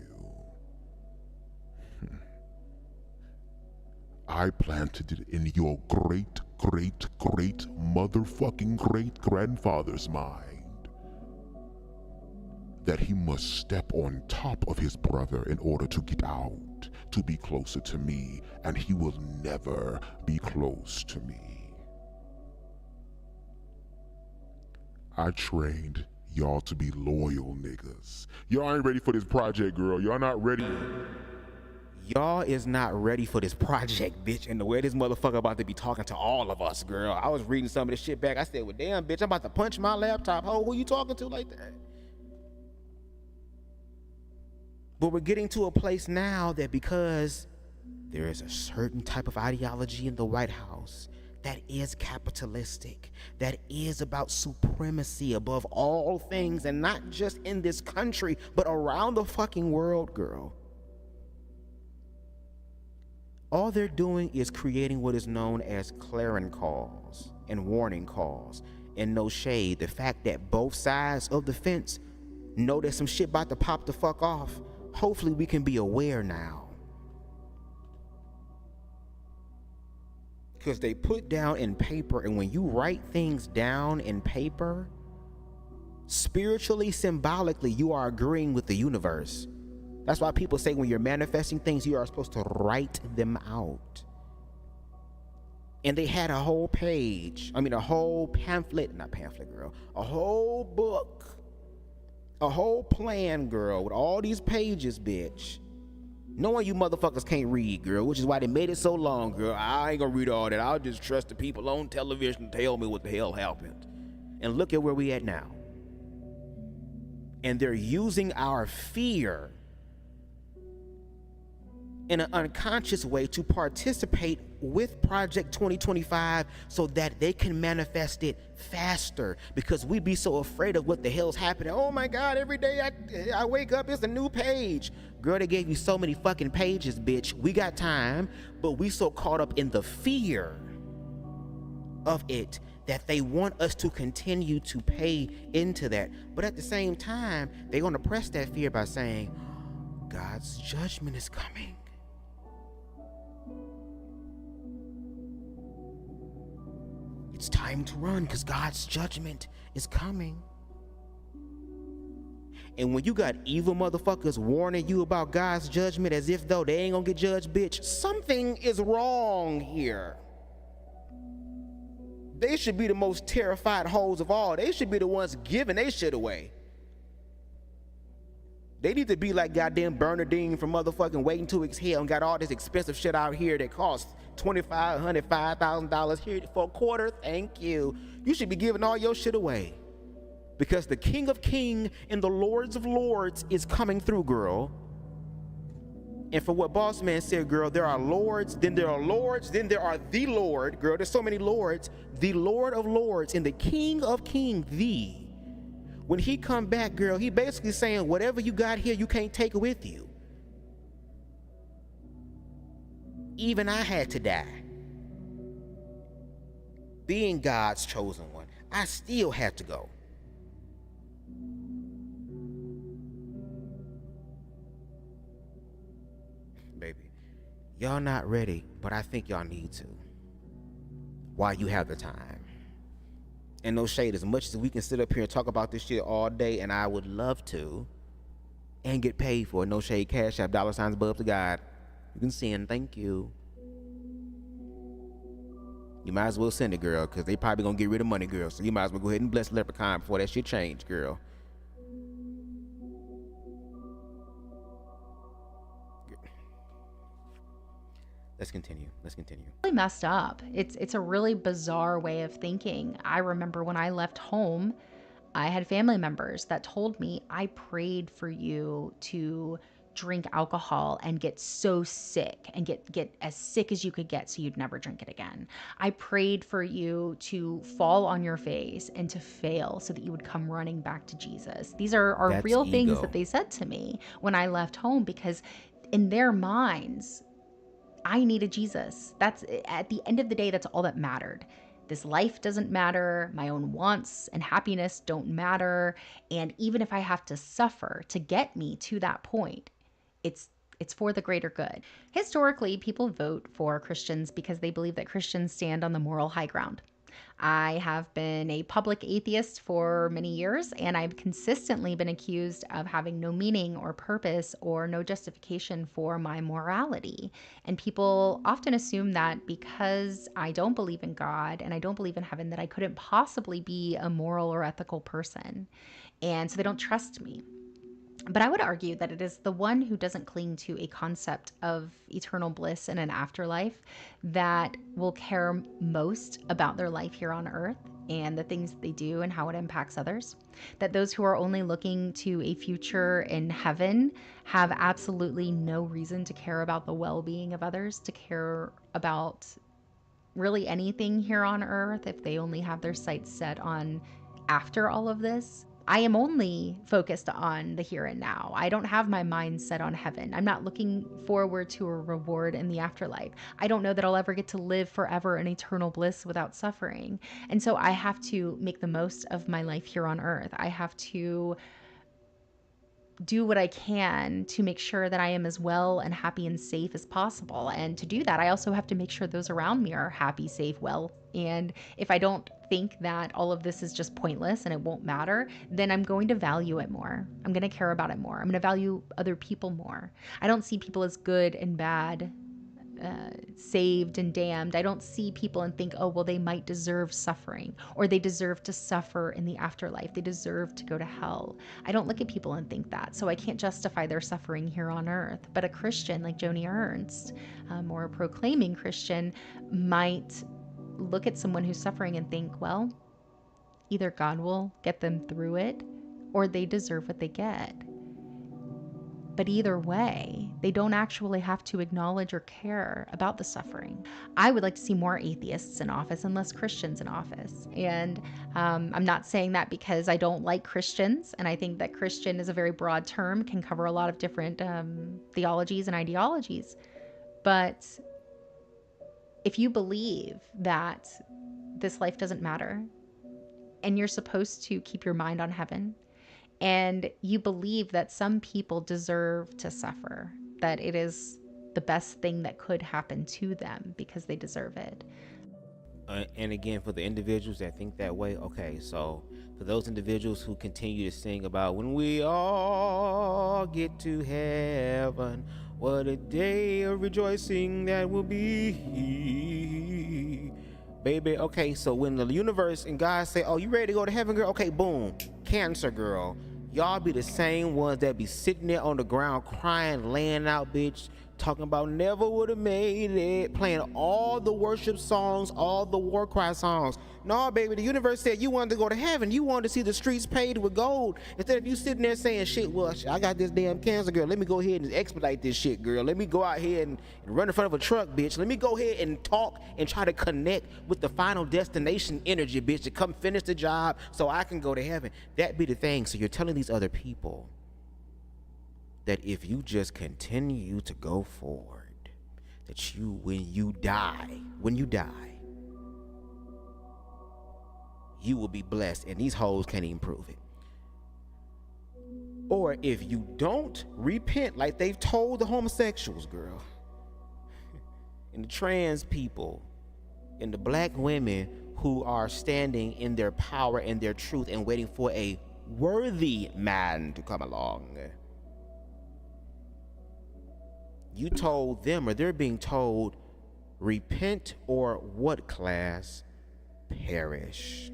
I planted it in your great motherfucking great-grandfather's mind that he must step on top of his brother in order to get out, to be closer to me, and he will never be close to me. I trained y'all to be loyal niggas. Y'all ain't ready for this project, girl. Y'all not ready. Y'all is not ready for this project, bitch, and the way this motherfucker about to be talking to all of us, girl. I was reading some of this shit back. I said, well, damn, bitch, I'm about to punch my laptop. Oh, who you talking to like that? But we're getting to a place now that because there is a certain type of ideology in the White House that is capitalistic, that is about supremacy above all things, and not just in this country, but around the fucking world, girl. All they're doing is creating what is known as clarion calls and warning calls. And no shade, the fact that both sides of the fence know that some shit about to pop the fuck off, hopefully we can be aware now. Because they put down in paper, and when you write things down in paper, spiritually, symbolically, you are agreeing with the universe. That's why people say when you're manifesting things, you are supposed to write them out. And they had a whole page, a whole pamphlet, not pamphlet, girl, a whole book, a whole plan, girl, with all these pages, bitch. Knowing you motherfuckers can't read, girl, which is why they made it so long, girl. I ain't gonna read all that. I'll just trust the people on television to tell me what the hell happened. And look at where we at now. And they're using our fear in an unconscious way to participate with Project 2025 so that they can manifest it faster, because we be so afraid of what the hell's happening. Oh my God, every day I wake up, it's a new page. Girl, they gave you so many fucking pages, bitch. We got time, but we so caught up in the fear of it that they want us to continue to pay into that. But at the same time, they're gonna press that fear by saying, God's judgment is coming. It's time to run because God's judgment is coming. And when you got evil motherfuckers warning you about God's judgment as if though they ain't gonna get judged, bitch, something is wrong here. They should be the most terrified hoes of all. They should be the ones giving they shit away. They need to be like goddamn Bernadine from motherfucking Waiting to Exhale and got all this expensive shit out here that costs $2,500, $5,000 here for a quarter. Thank you. You should be giving all your shit away. Because the King of Kings and the Lords of Lords is coming through, girl. And for what Boss Man said, girl, there are lords, then there are lords, then there are the Lord. Girl, there's so many lords. The Lord of Lords and the King of Kings, when he come back, girl, he basically saying whatever you got here, you can't take it with you. Even I had to die. Being God's chosen one, I still had to go. Baby, y'all not ready, but I think y'all need to while you have the time. And no shade, as much as we can sit up here and talk about this shit all day, and I would love to, and get paid for it. No shade, Cash App, $ BubzDaGawd. You can send, thank you. You might as well send it, girl, because they probably gonna get rid of money, girl. So you might as well go ahead and bless Leprechaun before that shit change, girl. Let's continue. Really messed up. It's a really bizarre way of thinking. I remember when I left home, I had family members that told me, I prayed for you to drink alcohol and get so sick and get as sick as you could get so you'd never drink it again. I prayed for you to fall on your face and to fail so that you would come running back to Jesus. These are That's real things ego. that they said to me when I left home, because in their minds, I needed Jesus. That's, at the end of the day, that's all that mattered. This life doesn't matter. My own wants and happiness don't matter. And even if I have to suffer to get me to that point, it's for the greater good. Historically, people vote for Christians because they believe that Christians stand on the moral high ground. I have been a public atheist for many years, and I've consistently been accused of having no meaning or purpose or no justification for my morality. And people often assume that because I don't believe in God and I don't believe in heaven, that I couldn't possibly be a moral or ethical person. And so they don't trust me. But I would argue that it is the one who doesn't cling to a concept of eternal bliss and an afterlife that will care most about their life here on earth and the things that they do and how it impacts others. That those who are only looking to a future in heaven have absolutely no reason to care about the well-being of others, to care about really anything here on earth if they only have their sights set on after all of this. I am only focused on the here and now. I don't have my mind set on heaven. I'm not looking forward to a reward in the afterlife. I don't know that I'll ever get to live forever in eternal bliss without suffering. And so I have to make the most of my life here on earth. I have to do what I can to make sure that I am as well and happy and safe as possible. And to do that, I also have to make sure those around me are happy, safe, well. And if I don't think that all of this is just pointless and it won't matter, then I'm going to value it more. I'm going to care about it more. I'm going to value other people more. I don't see people as good and bad, saved and damned. I don't see people and think, oh, well, they might deserve suffering, or they deserve to suffer in the afterlife. They deserve to go to hell. I don't look at people and think that, so I can't justify their suffering here on earth. But a Christian like Joni Ernst, or a proclaiming Christian, might look at someone who's suffering and think, well, either God will get them through it, or they deserve what they get. But either way, they don't actually have to acknowledge or care about the suffering. I would like to see more atheists in office and less Christians in office. And I'm not saying that because I don't like Christians. And I think that Christian is a very broad term, can cover a lot of different theologies and ideologies. But if you believe that this life doesn't matter, and you're supposed to keep your mind on heaven, and you believe that some people deserve to suffer, that it is the best thing that could happen to them because they deserve it. And again, for the individuals that think that way, okay, so for those individuals who continue to sing about when we all get to heaven, what a day of rejoicing that will be. Baby, okay, so when the universe and God say, oh, you ready to go to heaven, girl? Okay, boom, Cancer girl. Y'all be the same ones that be sitting there on the ground crying, laying out, bitch, talking about never would have made it, playing all the worship songs, all the war cry songs. No, baby, the universe said you wanted to go to heaven. You wanted to see the streets paved with gold. Instead of you sitting there saying, shit, well, I got this damn cancer, girl. Let me go ahead and expedite this shit, girl. Let me go out here and run in front of a truck, bitch. Let me go ahead and talk and try to connect with the final destination energy, bitch, to come finish the job so I can go to heaven. That be the thing. So you're telling these other people that if you just continue to go forward, that you, when you die, you will be blessed, and these hoes can't even prove it. Or if you don't repent like they've told the homosexuals, girl, and the trans people, and the black women who are standing in their power and their truth and waiting for a worthy man to come along. You told them, or they're being told, repent or what, class? Perish.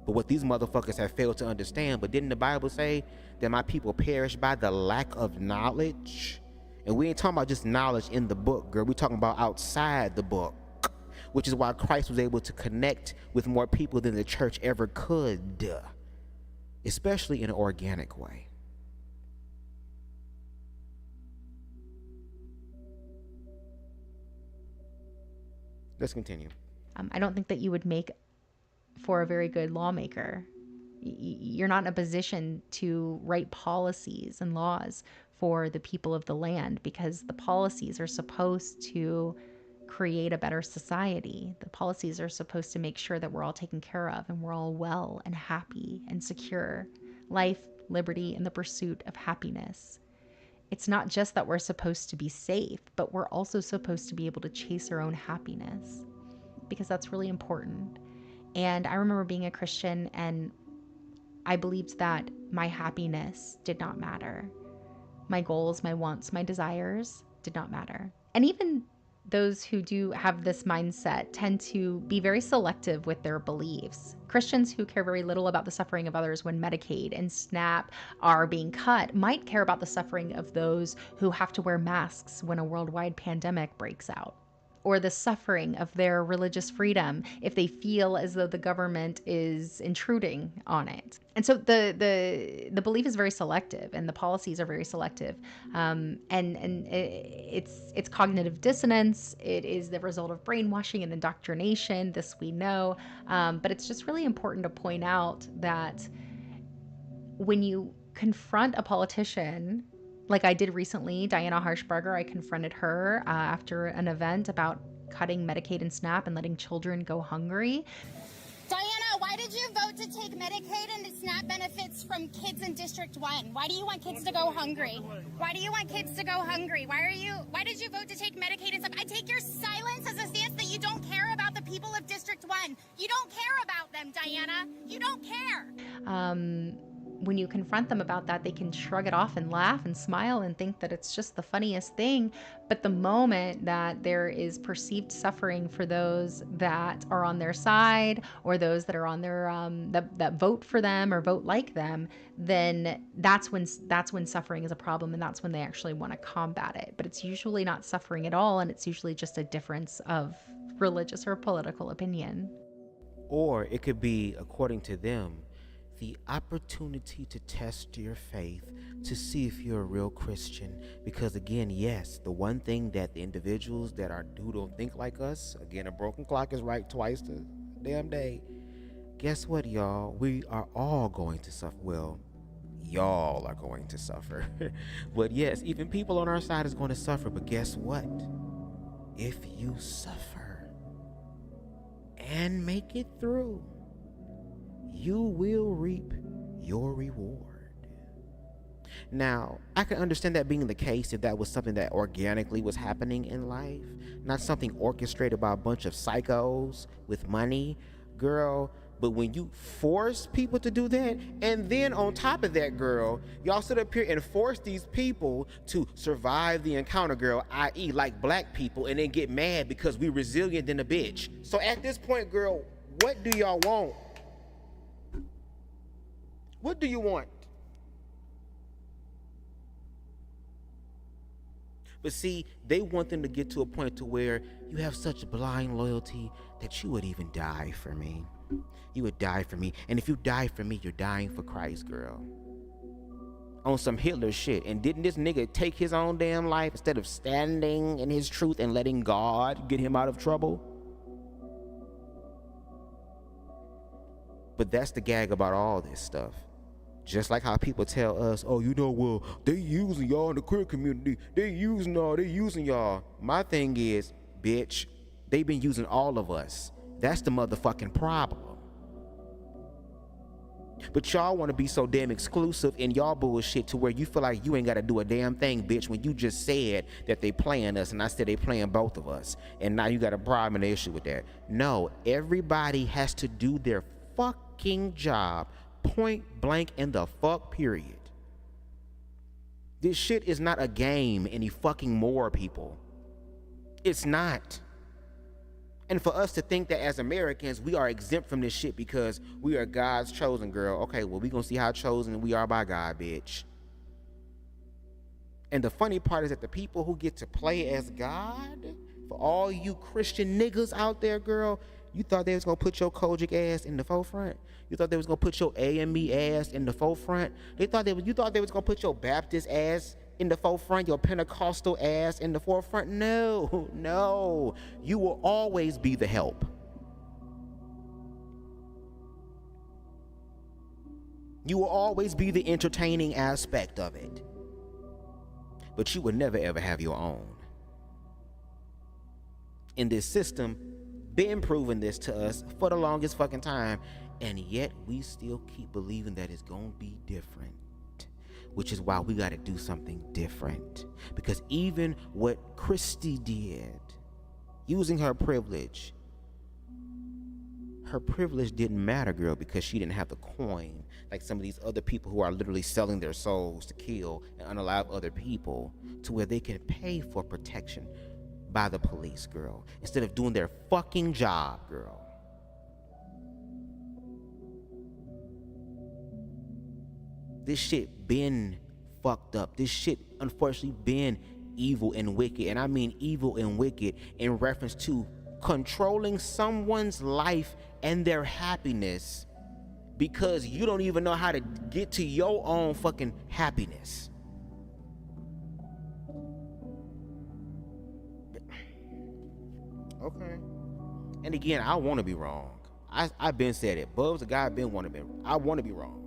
But what these motherfuckers have failed to understand, but didn't the Bible say that my people perish by the lack of knowledge? And we ain't talking about just knowledge in the book, girl. We're talking about outside the book, which is why Christ was able to connect with more people than the church ever could, especially in an organic way. Let's continue. I don't think that you would make for a very good lawmaker. You're not in a position to write policies and laws for the people of the land, because the policies are supposed to create a better society. The policies are supposed to make sure that we're all taken care of and we're all well and happy and secure. Life, liberty, and the pursuit of happiness. It's not just that we're supposed to be safe, but we're also supposed to be able to chase our own happiness, because that's really important. And I remember being a Christian, and I believed that my happiness did not matter. My goals, my wants, my desires did not matter. And even those who do have this mindset tend to be very selective with their beliefs. Christians who care very little about the suffering of others when Medicaid and SNAP are being cut might care about the suffering of those who have to wear masks when a worldwide pandemic breaks out, or the suffering of their religious freedom if they feel as though the government is intruding on it. And so the belief is very selective, and the policies are very selective. And it's cognitive dissonance. It is the result of brainwashing and indoctrination. This we know. But it's just really important to point out that when you confront a politician, like I did recently, Diana Harshbarger, I confronted her after an event about cutting Medicaid and SNAP and letting children go hungry. Diana, why did you vote to take Medicaid and SNAP benefits from kids in District 1? Why do you want kids to go hungry? Why do you want kids to go hungry? Why did you vote to take Medicaid and SNAP? I take your silence as a stance that you don't care about the people of District 1. You don't care about them, Diana. You don't care. When you confront them about that, they can shrug it off and laugh and smile and think that it's just the funniest thing. But the moment that there is perceived suffering for those that are on their side, or those that are on their that vote for them or vote like them, then that's when suffering is a problem, and that's when they actually want to combat it. But it's usually not suffering at all, and it's usually just a difference of religious or political opinion. Or it could be, according to them, the opportunity to test your faith, to see if you're a real Christian. Because again, yes, the one thing that the individuals that who don't think like us, again, a broken clock is right twice the damn day. Guess what, y'all? We are all going to suffer. Well, y'all are going to suffer. But yes, even people on our side is going to suffer. But guess what? If you suffer and make it through, you will reap your reward. Now, I can understand that being the case if that was something that organically was happening in life, not something orchestrated by a bunch of psychos with money, girl. But when you force people to do that, and then on top of that, girl, y'all sit up here and force these people to survive the encounter, girl, i.e. like black people, and then get mad because we resilient than a bitch. So at this point, girl, what do y'all want? What do you want? But see, they want them to get to a point to where you have such blind loyalty that you would even die for me. You would die for me. And if you die for me, you're dying for Christ, girl. On some Hitler shit. And didn't this nigga take his own damn life instead of standing in his truth and letting God get him out of trouble? But that's the gag about all this stuff. Just like how people tell us, oh, you know, well, they using y'all in the queer community. They using y'all. My thing is, bitch, they've been using all of us. That's the motherfucking problem. But y'all want to be so damn exclusive in y'all bullshit to where you feel like you ain't got to do a damn thing, bitch, when you just said that they playing us and I said they playing both of us. And now you got a problem and an issue with that. No, everybody has to do their fucking job, point blank in the fuck period. This shit is not a game any fucking more, people. It's not. And for us to think that as Americans, we are exempt from this shit because we are God's chosen, girl. Okay, well, we gonna see how chosen we are by God, bitch. And the funny part is that the people who get to play as God, for all you Christian niggas out there, girl, you thought they was gonna put your Kojic ass in the forefront? You thought they was gonna put your AME ass in the forefront? You thought they was gonna put your Baptist ass in the forefront, your Pentecostal ass in the forefront? No, no. You will always be the help. You will always be the entertaining aspect of it. But you will never ever have your own. In this system, been proving this to us for the longest fucking time, and yet we still keep believing that it's gonna be different. Which is why we got to do something different. Because even what Christy did, using her privilege didn't matter, girl, because she didn't have the coin like some of these other people who are literally selling their souls to kill and unalive other people to where they can pay for protection by the police, girl, instead of doing their fucking job, girl. This shit been fucked up. This shit unfortunately been evil and wicked. And I mean evil and wicked in reference to controlling someone's life and their happiness because you don't even know how to get to your own fucking happiness. Okay. And again, I want to be wrong. I've been said it. BubzDaGawd I want to be wrong.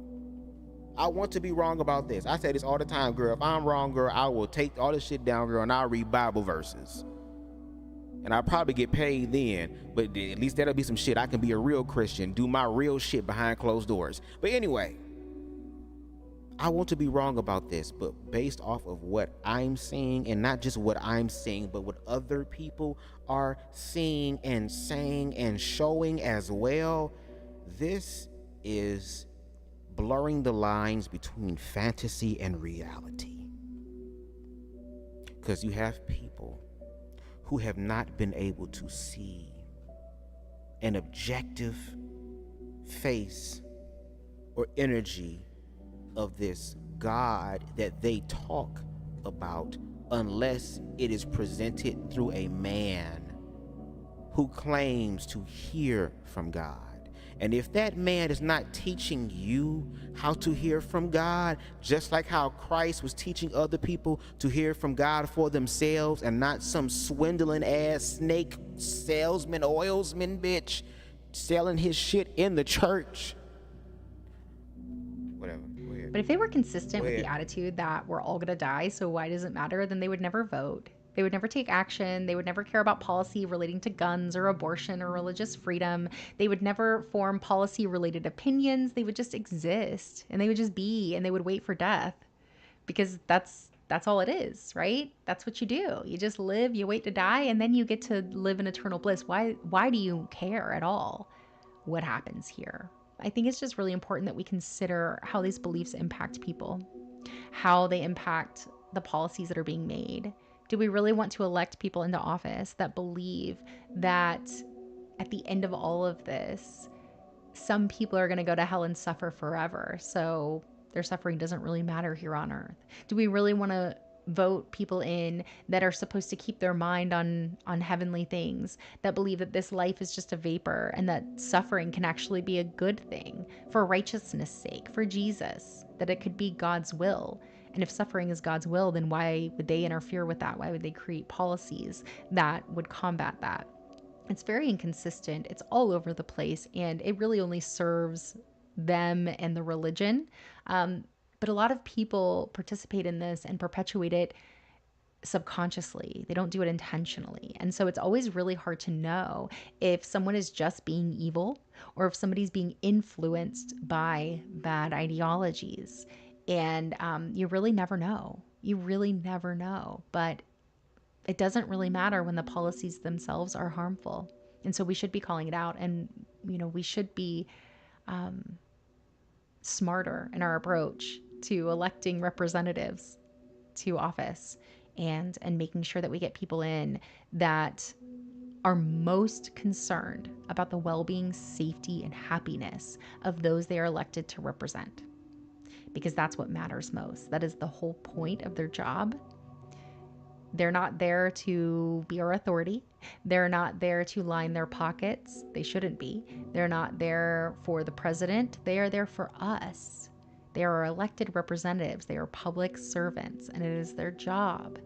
I want to be wrong about this. I say this all the time, girl. If I'm wrong, girl, I will take all this shit down, girl, and I'll read Bible verses. And I'll probably get paid then, but at least that'll be some shit. I can be a real Christian, do my real shit behind closed doors. But anyway, I want to be wrong about this, but based off of what I'm seeing, and not just what I'm seeing, but what other people are seeing and saying and showing as well, this is blurring the lines between fantasy and reality. Because you have people who have not been able to see an objective face or energy of this God that they talk about unless it is presented through a man who claims to hear from God. And if that man is not teaching you how to hear from God, just like how Christ was teaching other people to hear from God for themselves and not some swindling ass snake salesman, oilsman bitch selling his shit in the church. Whatever. Go ahead. But if they were consistent with the attitude that we're all gonna die, so why does it matter, then they would never vote. They would never take action. They would never care about policy relating to guns or abortion or religious freedom. They would never form policy related opinions. They would just exist, and they would just be, and they would wait for death, because that's all it is, right? That's what you do. You just live, you wait to die, and then you get to live in eternal bliss. Why do you care at all what happens here? I think it's just really important that we consider how these beliefs impact people, how they impact the policies that are being made. Do we really want to elect people into office that believe that at the end of all of this, some people are going to go to hell and suffer forever, so their suffering doesn't really matter here on earth? Do we really want to vote people in that are supposed to keep their mind on heavenly things, that believe that this life is just a vapor and that suffering can actually be a good thing for righteousness' sake, for Jesus, that it could be God's will? And if suffering is God's will, then why would they interfere with that? Why would they create policies that would combat that? It's very inconsistent. It's all over the place, and it really only serves them and the religion. But a lot of people participate in this and perpetuate it subconsciously. They don't do it intentionally. And so it's always really hard to know if someone is just being evil or if somebody's being influenced by bad ideologies. And you really never know. You really never know. But it doesn't really matter when the policies themselves are harmful. And so we should be calling it out. And, we should be smarter in our approach to electing representatives to office and making sure that we get people in that are most concerned about the well-being, safety, and happiness of those they are elected to represent. Because that's what matters most. That is the whole point of their job. They're not there to be our authority. They're not there to line their pockets. They shouldn't be. They're not there for the president. They are there for us. They are elected representatives. They are public servants, and it is their job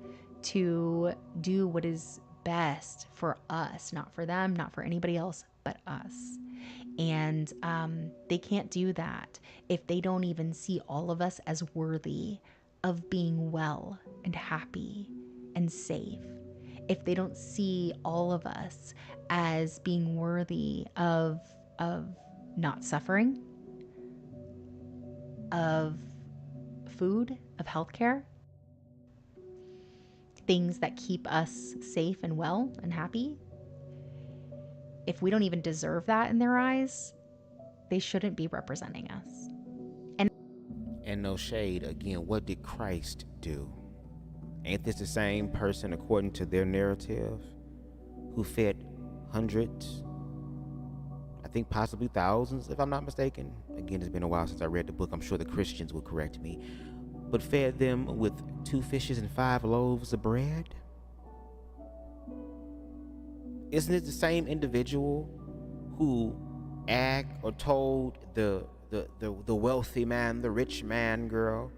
to do what is best for us, not for them, not for anybody else but us. And they can't do that if they don't even see all of us as worthy of being well and happy and safe. If they don't see all of us as being worthy of not suffering, of food, of healthcare, things that keep us safe and well and happy, if we don't even deserve that in their eyes, they shouldn't be representing us. And no shade, again, what did Christ do? Ain't this the same person, according to their narrative, who fed hundreds, I think possibly thousands, if I'm not mistaken? Again, it's been a while since I read the book. I'm sure the Christians will correct me. But fed them with 2 fishes and 5 loaves of bread? Isn't it the same individual who asked or told the wealthy man, the rich man, girl,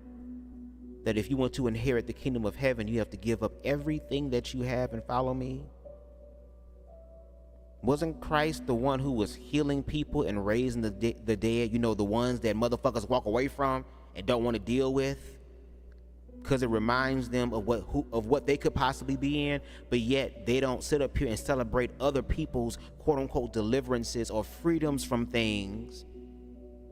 that if you want to inherit the kingdom of heaven, you have to give up everything that you have and follow me? Wasn't Christ the one who was healing people and raising the dead? The ones that motherfuckers walk away from and don't want to deal with, because it reminds them of what they could possibly be in, but yet they don't sit up here and celebrate other people's quote-unquote deliverances or freedoms from things.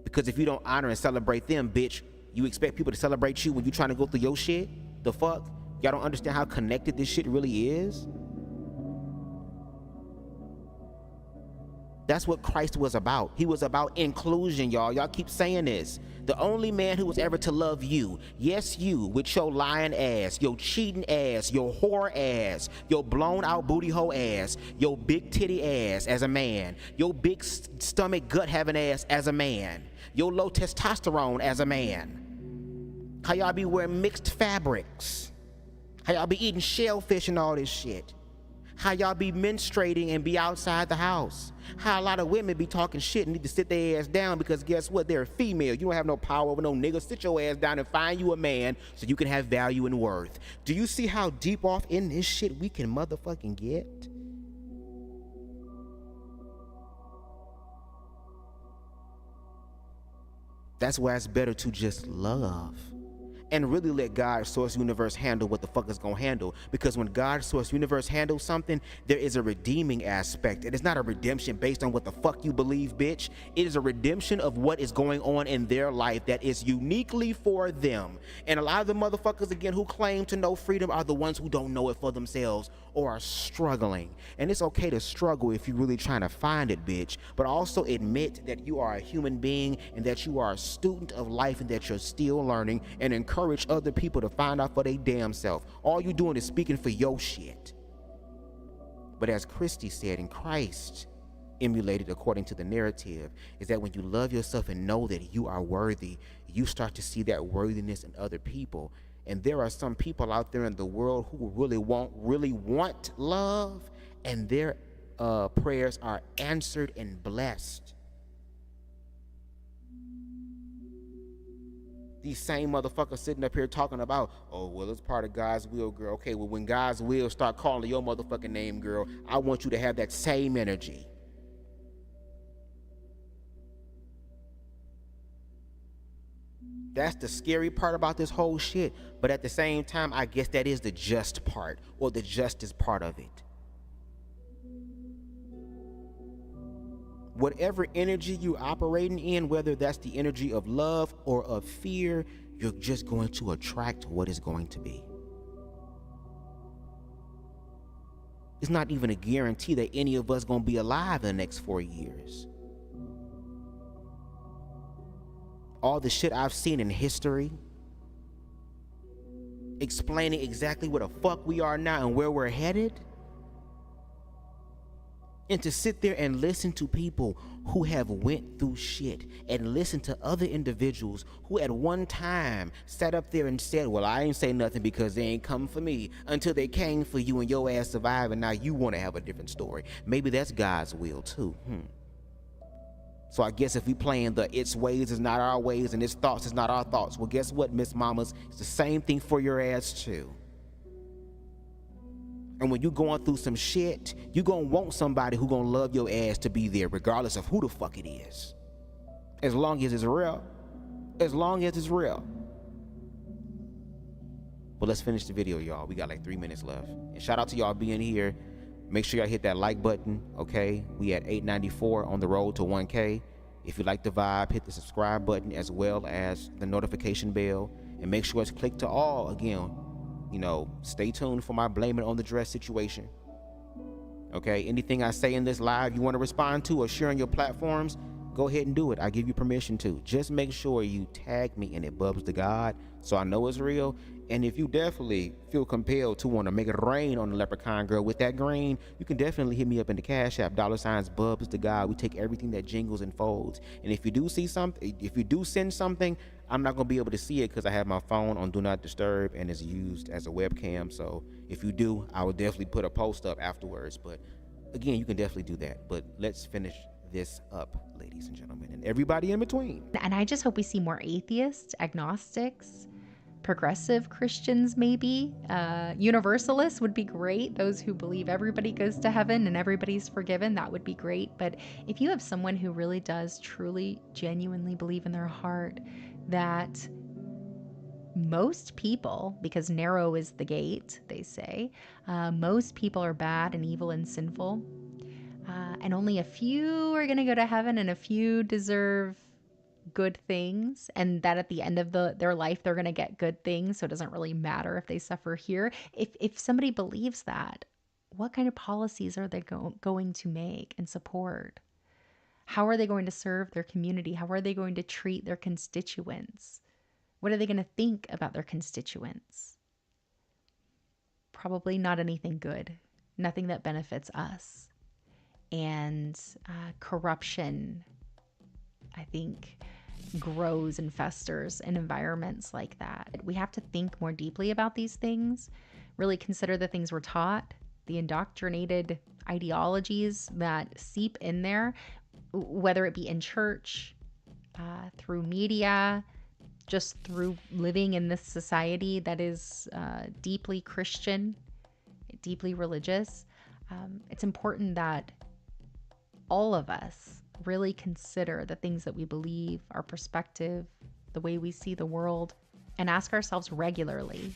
Because if you don't honor and celebrate them, bitch, you expect people to celebrate you when you're trying to go through your shit? The fuck? Y'all don't understand how connected this shit really is? That's what Christ was about. He was about inclusion, y'all. Y'all keep saying this. The only man who was ever to love you, yes, you, with your lying ass, your cheating ass, your whore ass, your blown out booty hole ass, your big titty ass as a man, your big stomach gut having ass as a man, your low testosterone as a man. How y'all be wearing mixed fabrics? How y'all be eating shellfish and all this shit? How y'all be menstruating and be outside the house? How a lot of women be talking shit and need to sit their ass down because guess what? They're a female. You don't have no power over no nigga. Sit your ass down and find you a man so you can have value and worth. Do you see how deep off in this shit we can motherfucking get? That's why it's better to just love and really let God, source, universe handle what the fuck is gonna handle. Because when God, source, universe handles something, there is a redeeming aspect. It is not a redemption based on what the fuck you believe, bitch. It is a redemption of what is going on in their life that is uniquely for them. And a lot of the motherfuckers, again, who claim to know freedom are the ones who don't know it for themselves or are struggling. And it's okay to struggle if you're really trying to find it, bitch. But also admit that you are a human being and that you are a student of life and that you're still learning, and encourage other people to find out for their damn self. All you doing is speaking for your shit. But as Christy said, in Christ emulated according to the narrative, is that when you love yourself and know that you are worthy, you start to see that worthiness in other people. And there are some people out there in the world who really want love, and their prayers are answered and blessed. These same motherfuckers sitting up here talking about, oh, well, it's part of God's will, girl. Okay, well, when God's will start calling your motherfucking name, girl, I want you to have that same energy. That's the scary part about this whole shit. But at the same time, I guess that is the just part, or the justice part of it. Whatever energy you're operating in, whether that's the energy of love or of fear, you're just going to attract what is going to be. It's not even a guarantee that any of us gonna be alive in the next 4 years. All the shit I've seen in history, explaining exactly where the fuck we are now and where we're headed, and to sit there and listen to people who have went through shit, and listen to other individuals who at one time sat up there and said, well, I ain't say nothing because they ain't come for me, until they came for you and your ass survived, and now you want to have a different story. Maybe that's God's will too. So I guess if we playing the its ways is not our ways and its thoughts is not our thoughts, well, guess what, Miss Mamas? It's the same thing for your ass too. And when you're going through some shit, you're gonna want somebody who gonna love your ass to be there, regardless of who the fuck it is. As long as it's real. As long as it's real. But let's finish the video, y'all. We got like 3 minutes left. And shout out to y'all being here. Make sure y'all hit that like button, okay? We at 894 on the road to 1K. If you like the vibe, hit the subscribe button as well as the notification bell. And make sure it's clicked to all. Again, you know, stay tuned for my blame it on the dress situation. Okay, anything I say in this live you want to respond to or share on your platforms, go ahead and do it. I give you permission to. Just make sure you tag me in it, BubzDaGawd, so I know it's real. And if you definitely feel compelled to want to make it rain on the leprechaun girl with that green, you can definitely hit me up in the CashApp, $BubzDaGawd. We take everything that jingles and folds. And if you do see something, if you do send something, I'm not going to be able to see it because I have my phone on Do Not Disturb and it's used as a webcam. So if you do, I will definitely put a post up afterwards. But again, you can definitely do that. But let's finish this up, ladies and gentlemen, and everybody in between. And I just hope we see more atheists, agnostics, progressive Christians, maybe. Universalists would be great. Those who believe everybody goes to heaven and everybody's forgiven, that would be great. But if you have someone who really does truly, genuinely believe in their heart that most people, because narrow is the gate, they say, most people are bad and evil and sinful, and only a few are going to go to heaven and a few deserve good things, and that at the end of their life they're going to get good things, so it doesn't really matter if they suffer here. If somebody believes that, what kind of policies are they going to make and support? How are they going to serve their community? How are they going to treat their constituents? What are they going to think about their constituents? Probably not anything good, nothing that benefits us. And corruption, I think, grows and festers in environments like that. We have to think more deeply about these things, really consider the things we're taught, the indoctrinated ideologies that seep in there, whether it be in church, through media, just through living in this society that is deeply Christian, deeply religious. It's important that all of us really consider the things that we believe, our perspective, the way we see the world, and ask ourselves regularly,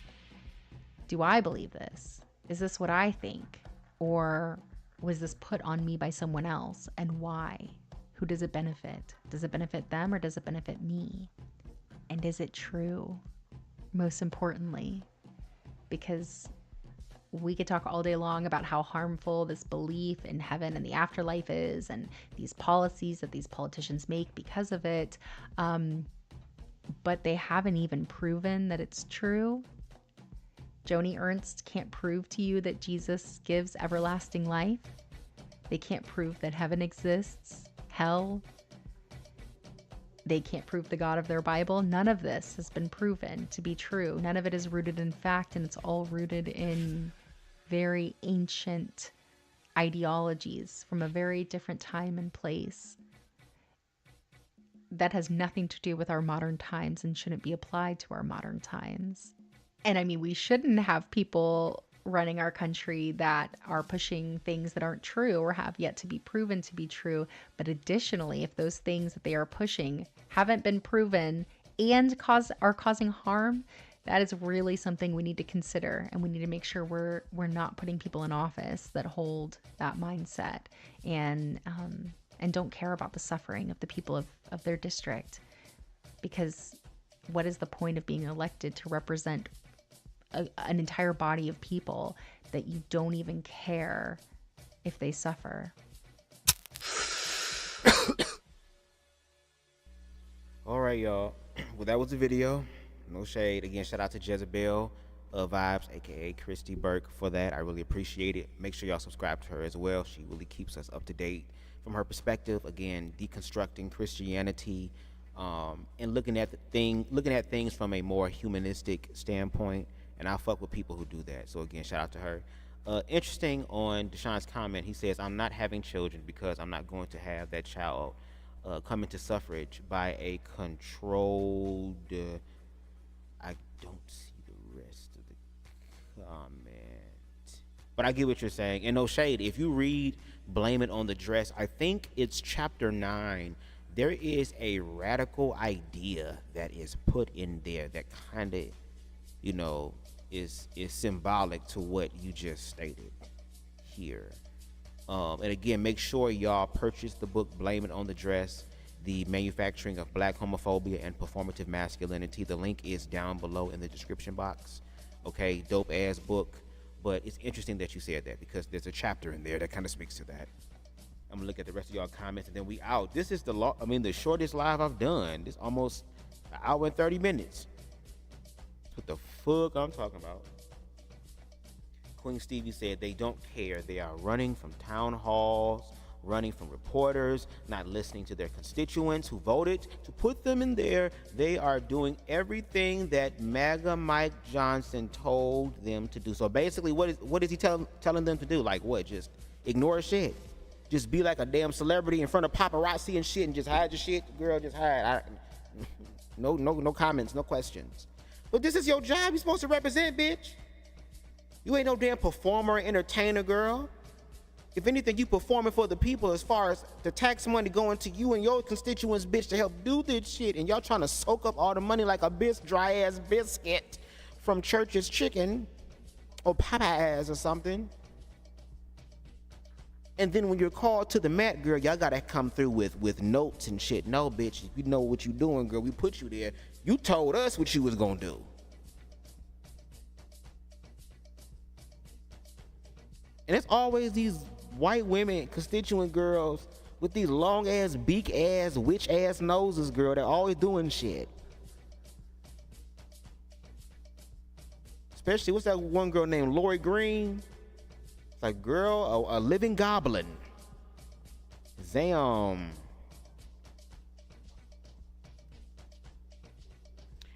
do I believe this? Is this what I think? Or was this put on me by someone else, and why? Who does it benefit? Does it benefit them or does it benefit me? And is it true? Most importantly, because we could talk all day long about how harmful this belief in heaven and the afterlife is, and these policies that these politicians make because of it. But they haven't even proven that it's true. Joni Ernst can't prove to you that Jesus gives everlasting life. They can't prove that heaven exists, hell. They can't prove the God of their Bible. None of this has been proven to be true. None of it is rooted in fact, and it's all rooted in very ancient ideologies from a very different time and place that has nothing to do with our modern times and shouldn't be applied to our modern times. And I mean, we shouldn't have people running our country that are pushing things that aren't true or have yet to be proven to be true. But additionally, if those things that they are pushing haven't been proven and are causing harm, that is really something we need to consider, and we need to make sure we're not putting people in office that hold that mindset and don't care about the suffering of the people of their district. Because what is the point of being elected to represent an entire body of people that you don't even care if they suffer? All right, y'all. Well, that was the video. No shade. Again, shout out to Jezebel Vibes, aka Christy Burke, for that. I really appreciate it. Make sure y'all subscribe to her as well. She really keeps us up to date from her perspective. Again, deconstructing Christianity, and looking at things from a more humanistic standpoint. And I fuck with people who do that. So again, shout out to her. Interesting on Deshaun's comment. He says, "I'm not having children because I'm not going to have that child come into suffrage by a controlled." I don't see the rest of the comment, but I get what you're saying. And no shade, if you read "Blame It on the Dress," I think it's chapter 9. There is a radical idea that is put in there that kind of, you know, is symbolic to what you just stated here. And again, make sure y'all purchase the book "Blame It on the Dress: The Manufacturing of Black Homophobia and Performative Masculinity." The link is down below in the description box. Okay, dope ass book. But it's interesting that you said that, because there's a chapter in there that kind of speaks to that. I'm gonna look at the rest of y'all comments and then we out. This is the shortest live I've done. This almost an hour and 30 minutes. What the fuck I'm talking about? Queen Stevie said they don't care. They are running from town halls, running from reporters, not listening to their constituents who voted to put them in there. They are doing everything that MAGA Mike Johnson told them to do. So basically, what is he telling them to do? Like what? Just ignore shit. Just be like a damn celebrity in front of paparazzi and shit and just hide your shit. Girl, just hide. No comments, no questions. But this is your job. You're supposed to represent, bitch. You ain't no damn performer or entertainer, girl. If anything, you performing for the people as far as the tax money going to you and your constituents, bitch, to help do this shit. And y'all trying to soak up all the money like a dry ass biscuit from Church's Chicken or Popeyes or something. And then when you're called to the mat, girl, y'all gotta come through with notes and shit. No, bitch, if you know what you doing, girl, we put you there. You told us what you was gonna do. And it's always these white women, constituent girls, with these long ass, beak ass, witch ass noses, girl. They're always doing shit. Especially, what's that one girl named Lori Green? It's like, girl, a living goblin. Zam.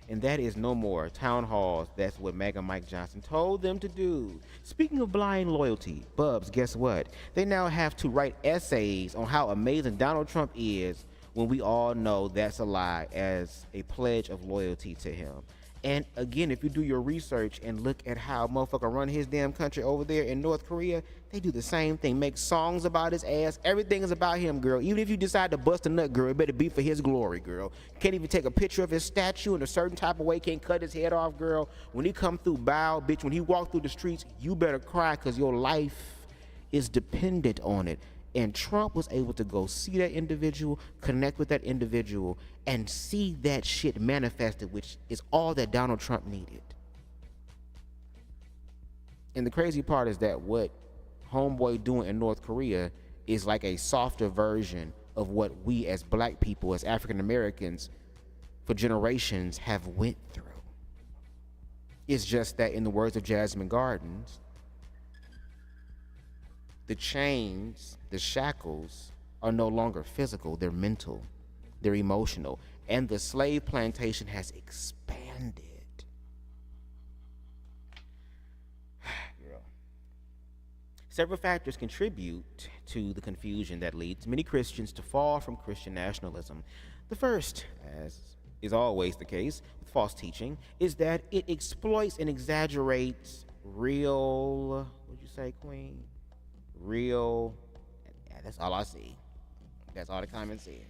And that is no more town halls. That's what MAGA Mike Johnson told them to do. Speaking of blind loyalty, Bubs, guess what? They now have to write essays on how amazing Donald Trump is, when we all know that's a lie, as a pledge of loyalty to him. And again, if you do your research and look at how motherfucker run his damn country over there in North Korea, they do the same thing. Make songs about his ass. Everything is about him, girl. Even if you decide to bust a nut, girl, it better be for his glory, girl. Can't even take a picture of his statue in a certain type of way. Can't cut his head off, girl. When he come through, bow, bitch. When he walk through the streets, you better cry, because your life is dependent on it. And Trump was able to go see that individual, connect with that individual, and see that shit manifested, which is all that Donald Trump needed. And the crazy part is that what homeboy doing in North Korea is like a softer version of what we as black people, as African Americans, for generations have went through. It's just that, in the words of Jasmine Gardens, the chains, the shackles, are no longer physical, they're mental, they're emotional, and the slave plantation has expanded. Several factors contribute to the confusion that leads many Christians to fall from Christian nationalism. The first, as is always the case with false teaching, is that it exploits and exaggerates real, what'd you say, Queen? Real, that's all I see. That's all the comments said.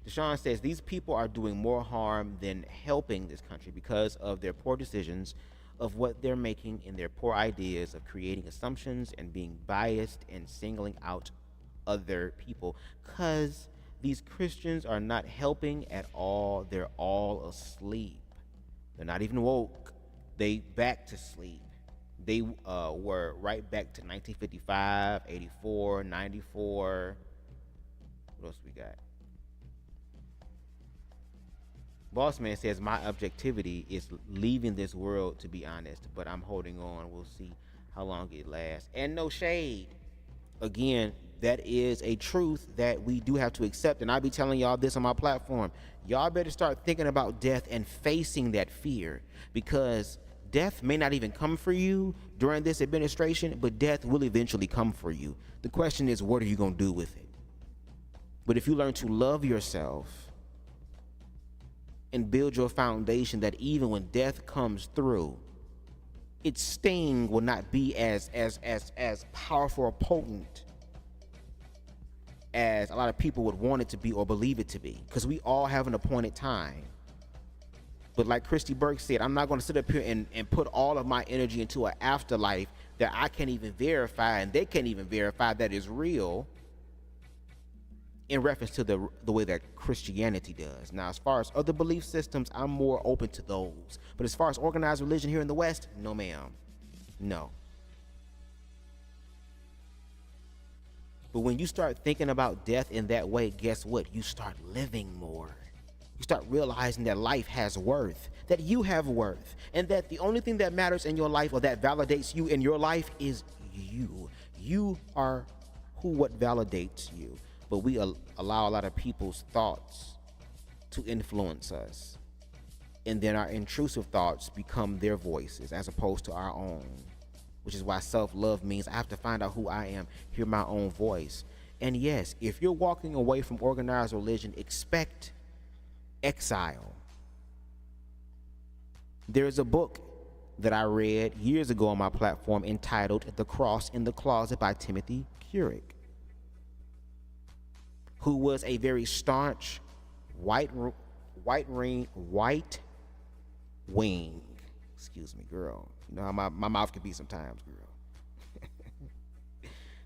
Deshaun says these people are doing more harm than helping this country because of their poor decisions of what they're making and their poor ideas of creating assumptions and being biased and singling out other people. Because these Christians are not helping at all. They're all asleep. They're not even woke. They back to sleep. They were right back to 1955, 84, 94. What else we got? Bossman says, my objectivity is leaving this world, to be honest, but I'm holding on. We'll see how long it lasts. And no shade. Again, that is a truth that we do have to accept, and I'll be telling y'all this on my platform. Y'all better start thinking about death and facing that fear, because death may not even come for you during this administration, but death will eventually come for you. The question is, what are you going to do with it? But if you learn to love yourself and build your foundation, that even when death comes through, its sting will not be as powerful or potent as a lot of people would want it to be or believe it to be, because we all have an appointed time. But like Christy Burke said, I'm not going to sit up here and put all of my energy into an afterlife that I can't even verify, and they can't even verify that is real, in reference to the way that Christianity does. Now, as far as other belief systems, I'm more open to those. But as far as organized religion here in the West, no ma'am. No. But when you start thinking about death in that way, guess what? You start living more. You start realizing that life has worth, that you have worth, and that the only thing that matters in your life, or that validates you in your life, is you. You are what validates you. But we allow a lot of people's thoughts to influence us, and then our intrusive thoughts become their voices as opposed to our own, which is why self-love means I have to find out who I am, hear my own voice. And yes, if you're walking away from organized religion, expect exile. There's a book that I read years ago on my platform entitled The Cross in the Closet by Timothy Keurig, who was a very staunch white wing, excuse me, girl. You know how my mouth can be sometimes, girl.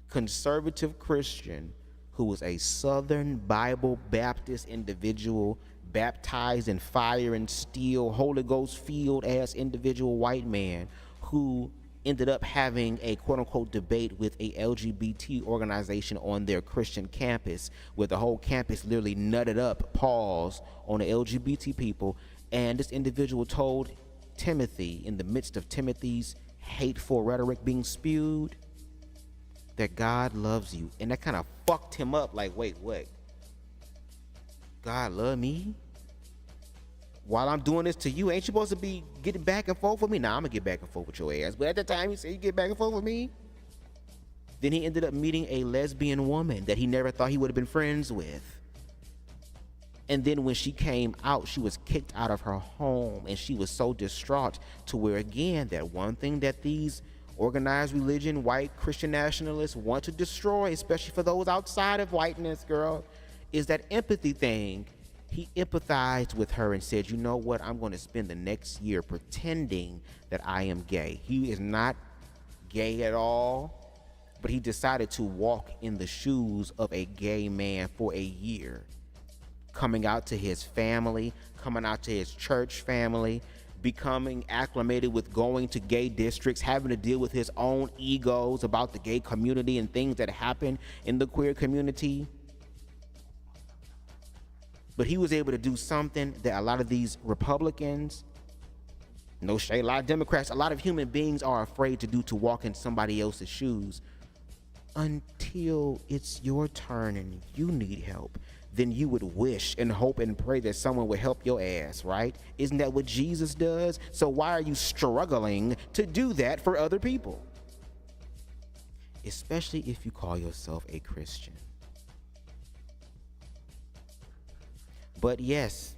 Conservative Christian who was a Southern Bible Baptist individual, baptized in fire and steel, Holy Ghost filled ass individual white man who ended up having a quote-unquote debate with a LGBT organization on their Christian campus, where the whole campus literally nutted up, pause, on the LGBT people. And this individual told Timothy, in the midst of Timothy's hateful rhetoric being spewed, that God loves you. And that kind of fucked him up, like, wait, what? God love me? While I'm doing this to you, ain't you supposed to be getting back and forth with me? Nah, I'm gonna get back and forth with your ass. But at the time, you said you get back and forth with me. Then he ended up meeting a lesbian woman that he never thought he would have been friends with. And then when she came out, she was kicked out of her home, and she was so distraught, to where, again, that one thing that these organized religion, white Christian nationalists want to destroy, especially for those outside of whiteness, girl, is that empathy thing. He empathized with her and said, you know what, I'm going to spend the next year pretending that I am gay. He is not gay at all, but he decided to walk in the shoes of a gay man for a year, coming out to his family, coming out to his church family, becoming acclimated with going to gay districts, having to deal with his own egos about the gay community and things that happen in the queer community. But he was able to do something that a lot of these Republicans, no shade, a lot of Democrats, a lot of human beings are afraid to do, to walk in somebody else's shoes. Until it's your turn and you need help, then you would wish and hope and pray that someone would help your ass, right? Isn't that what Jesus does? So why are you struggling to do that for other people? Especially if you call yourself a Christian. But yes,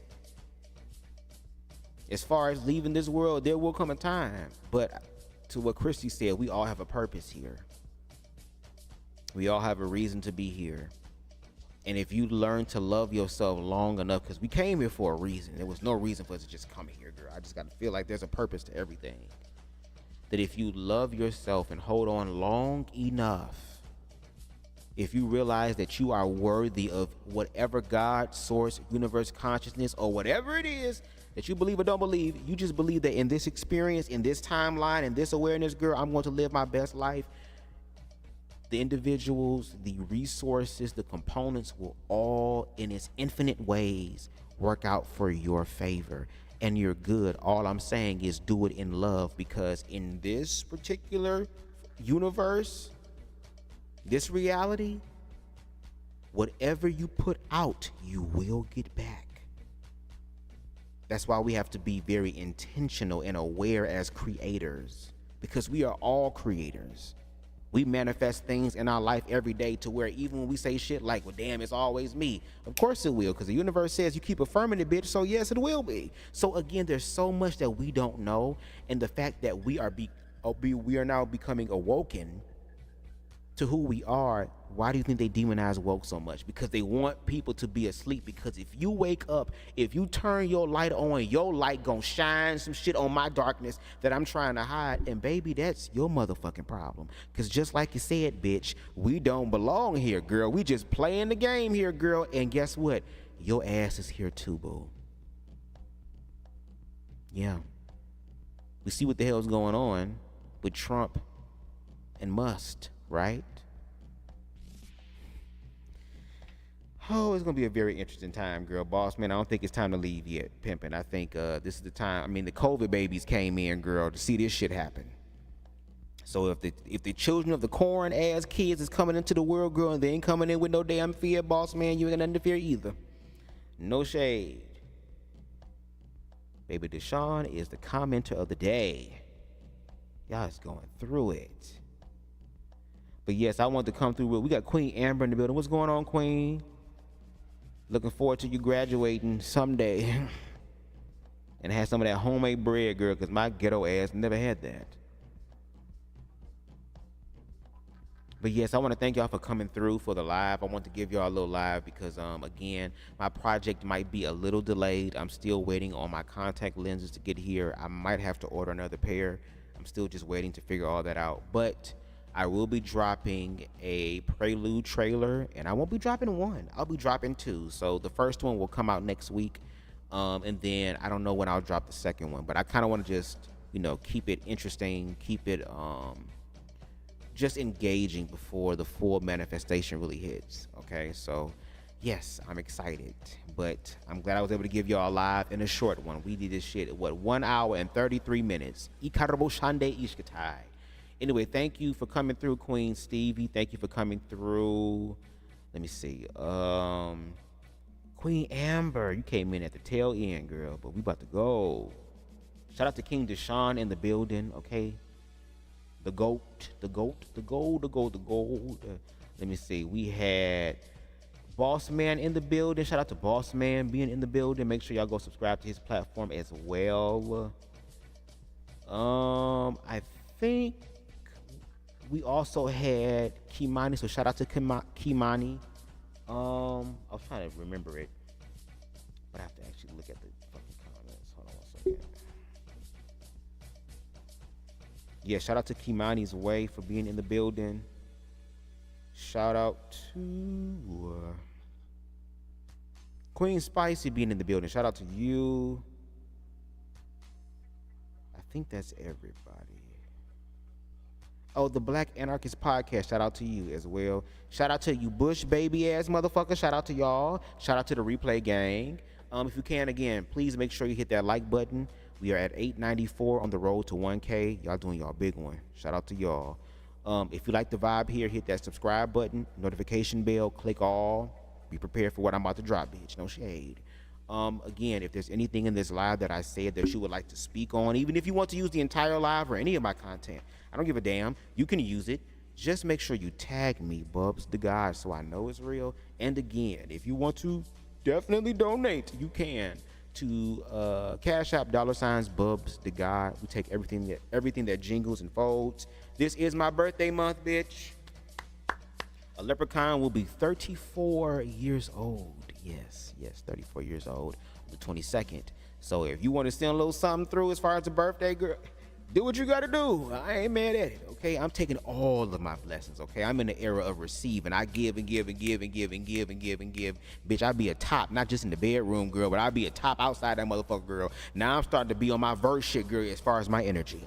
as far as leaving this world, there will come a time. But to what Christy said, we all have a purpose here. We all have a reason to be here. And if you learn to love yourself long enough, because we came here for a reason. There was no reason for us to just come here, girl. I just got to feel like there's a purpose to everything. That if you love yourself and hold on long enough, if you realize that you are worthy of whatever God, source, universe, consciousness, or whatever it is that you believe or don't believe, you just believe that in this experience, in this timeline, in this awareness, girl, I'm going to live my best life. The individuals, the resources, the components will all, in its infinite ways, work out for your favor. And you're good. All I'm saying is do it in love, because in this particular universe, this reality, whatever you put out, you will get back. That's why we have to be very intentional and aware as creators, because we are all creators. We manifest things in our life every day to where even when we say shit like, well, damn, it's always me. Of course it will, because the universe says you keep affirming it, bitch, so yes, it will be. So again, there's so much that we don't know, and the fact that we are now becoming awoken to who we are. Why do you think they demonize woke so much? Because they want people to be asleep. Because if you wake up, if you turn your light on, your light gonna shine some shit on my darkness that I'm trying to hide. And baby, that's your motherfucking problem. Because just like you said, bitch, we don't belong here, girl. We just playing the game here, girl. And guess what? Your ass is here too, boo. Yeah. We see what the hell's going on with Trump and Musk, right? Oh, it's gonna be a very interesting time, girl. Boss man, I don't think it's time to leave yet, pimping. I think this is the time. I mean, the COVID babies came in, girl, to see this shit happen. So if the children of the corn ass kids is coming into the world, girl, and they ain't coming in with no damn fear, boss man, you ain't got nothing to fear either. No shade. Baby Deshaun is the commenter of the day. Y'all is going through it. But yes, I want to come through with, we got Queen Amber in the building. What's going on, Queen? Looking forward to you graduating someday and have some of that homemade bread, girl, because my ghetto ass never had that. But yes, I want to thank y'all for coming through for the live. I want to give y'all a little live because, again, my project might be a little delayed. I'm still waiting on my contact lenses to get here. I might have to order another pair. I'm still just waiting to figure all that out. But I will be dropping a prelude trailer, and I won't be dropping one. I'll be dropping two. So the first one will come out next week, and then I don't know when I'll drop the second one. But I kind of want to just, keep it interesting, keep it just engaging before the full manifestation really hits. Okay, so yes, I'm excited, but I'm glad I was able to give y'all a live in a short one. We did this shit at 1 hour and 33 minutes. Ikarabo Shande Ishkatai. Anyway, thank you for coming through, Queen Stevie. Thank you for coming through. Let me see. Queen Amber, you came in at the tail end, girl, but we about to go. Shout out to King Deshaun in the building, okay? The goat. Let me see. We had Boss Man in the building. Shout out to Boss Man being in the building. Make sure y'all go subscribe to his platform as well. I think we also had Kimani, so shout out to Kimani. I was trying to remember it, but I have to actually look at the fucking comments. Hold on 1 second. Yeah, shout out to Kimani's Way for being in the building. Shout out to Queen Spicy being in the building. Shout out to you. I think that's everybody. Oh, the Black Anarchist Podcast. Shout out to you as well. Shout out to you Bush baby ass motherfucker. Shout out to y'all. Shout out to the Replay Gang. If you can, again, please make sure you hit that like button. We are at 894 on the road to 1K. Y'all doing y'all big one. Shout out to y'all. If you like the vibe here, hit that subscribe button, notification bell, click all. Be prepared for what I'm about to drop, bitch. No shade. Again, if there's anything in this live that I said that you would like to speak on, even if you want to use the entire live or any of my content, I don't give a damn. You can use it. Just make sure you tag me, BubzDaGawd, so I know it's real. And again, if you want to definitely donate, you can to CashApp $BubzDaGawd. We take everything that jingles and folds. This is my birthday month, bitch. A leprechaun will be 34 years old. Yes, 34 years old on the 22nd. So if you want to send a little something through as far as the birthday, girl, do what you got to do. I ain't mad at it, okay? I'm taking all of my blessings, okay? I'm in the era of receiving. I give and give and give and give and give and give and give. Bitch, I be a top, not just in the bedroom, girl, but I be a top outside that motherfucker, girl. Now I'm starting to be on my verse shit, girl, as far as my energy.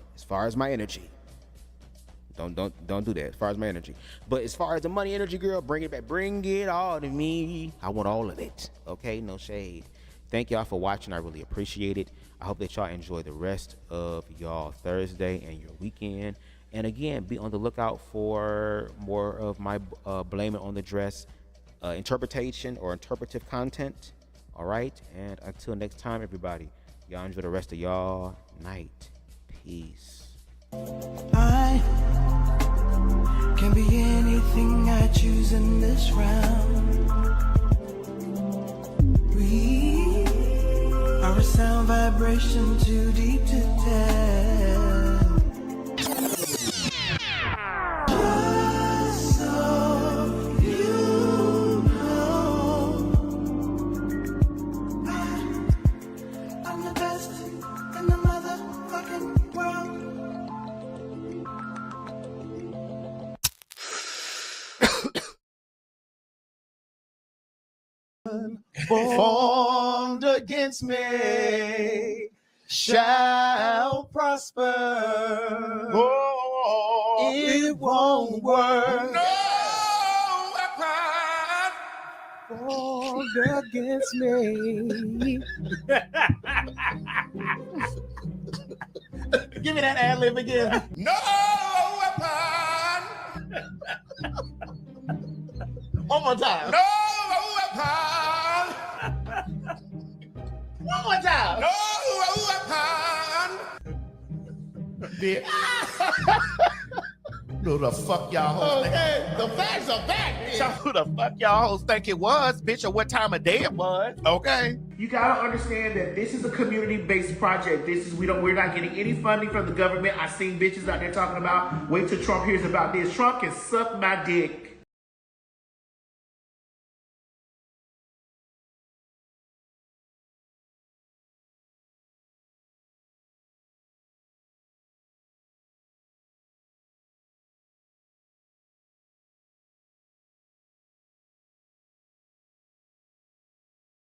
Don't do that as far as my energy. But as far as the money energy, girl, bring it back. Bring it all to me. I want all of it, okay? No shade. Thank y'all for watching. I really appreciate it. I hope that y'all enjoy the rest of y'all Thursday and your weekend. And again, be on the lookout for more of my Blame It on the Dress interpretation or interpretive content. All right? And until next time, everybody, y'all enjoy the rest of y'all night. Peace. I can be anything I choose in this round. We are a sound vibration too deep to tell. Just so you know, I'm the best in the motherfucking world. Formed against me shall prosper. Oh, it won't work. No weapon formed against me. Give me that ad lib again. No weapon. One more time. No weapon. One more time. No weapon. Bitch. Who the fuck y'all hoes think? Okay, the facts are back, bitch. So who the fuck y'all hoes think it was, bitch, or what time of day it was? Okay. You gotta understand that this is a community-based project. We're not getting any funding from the government. I seen bitches out there talking about, wait till Trump hears about this. Trump can suck my dick.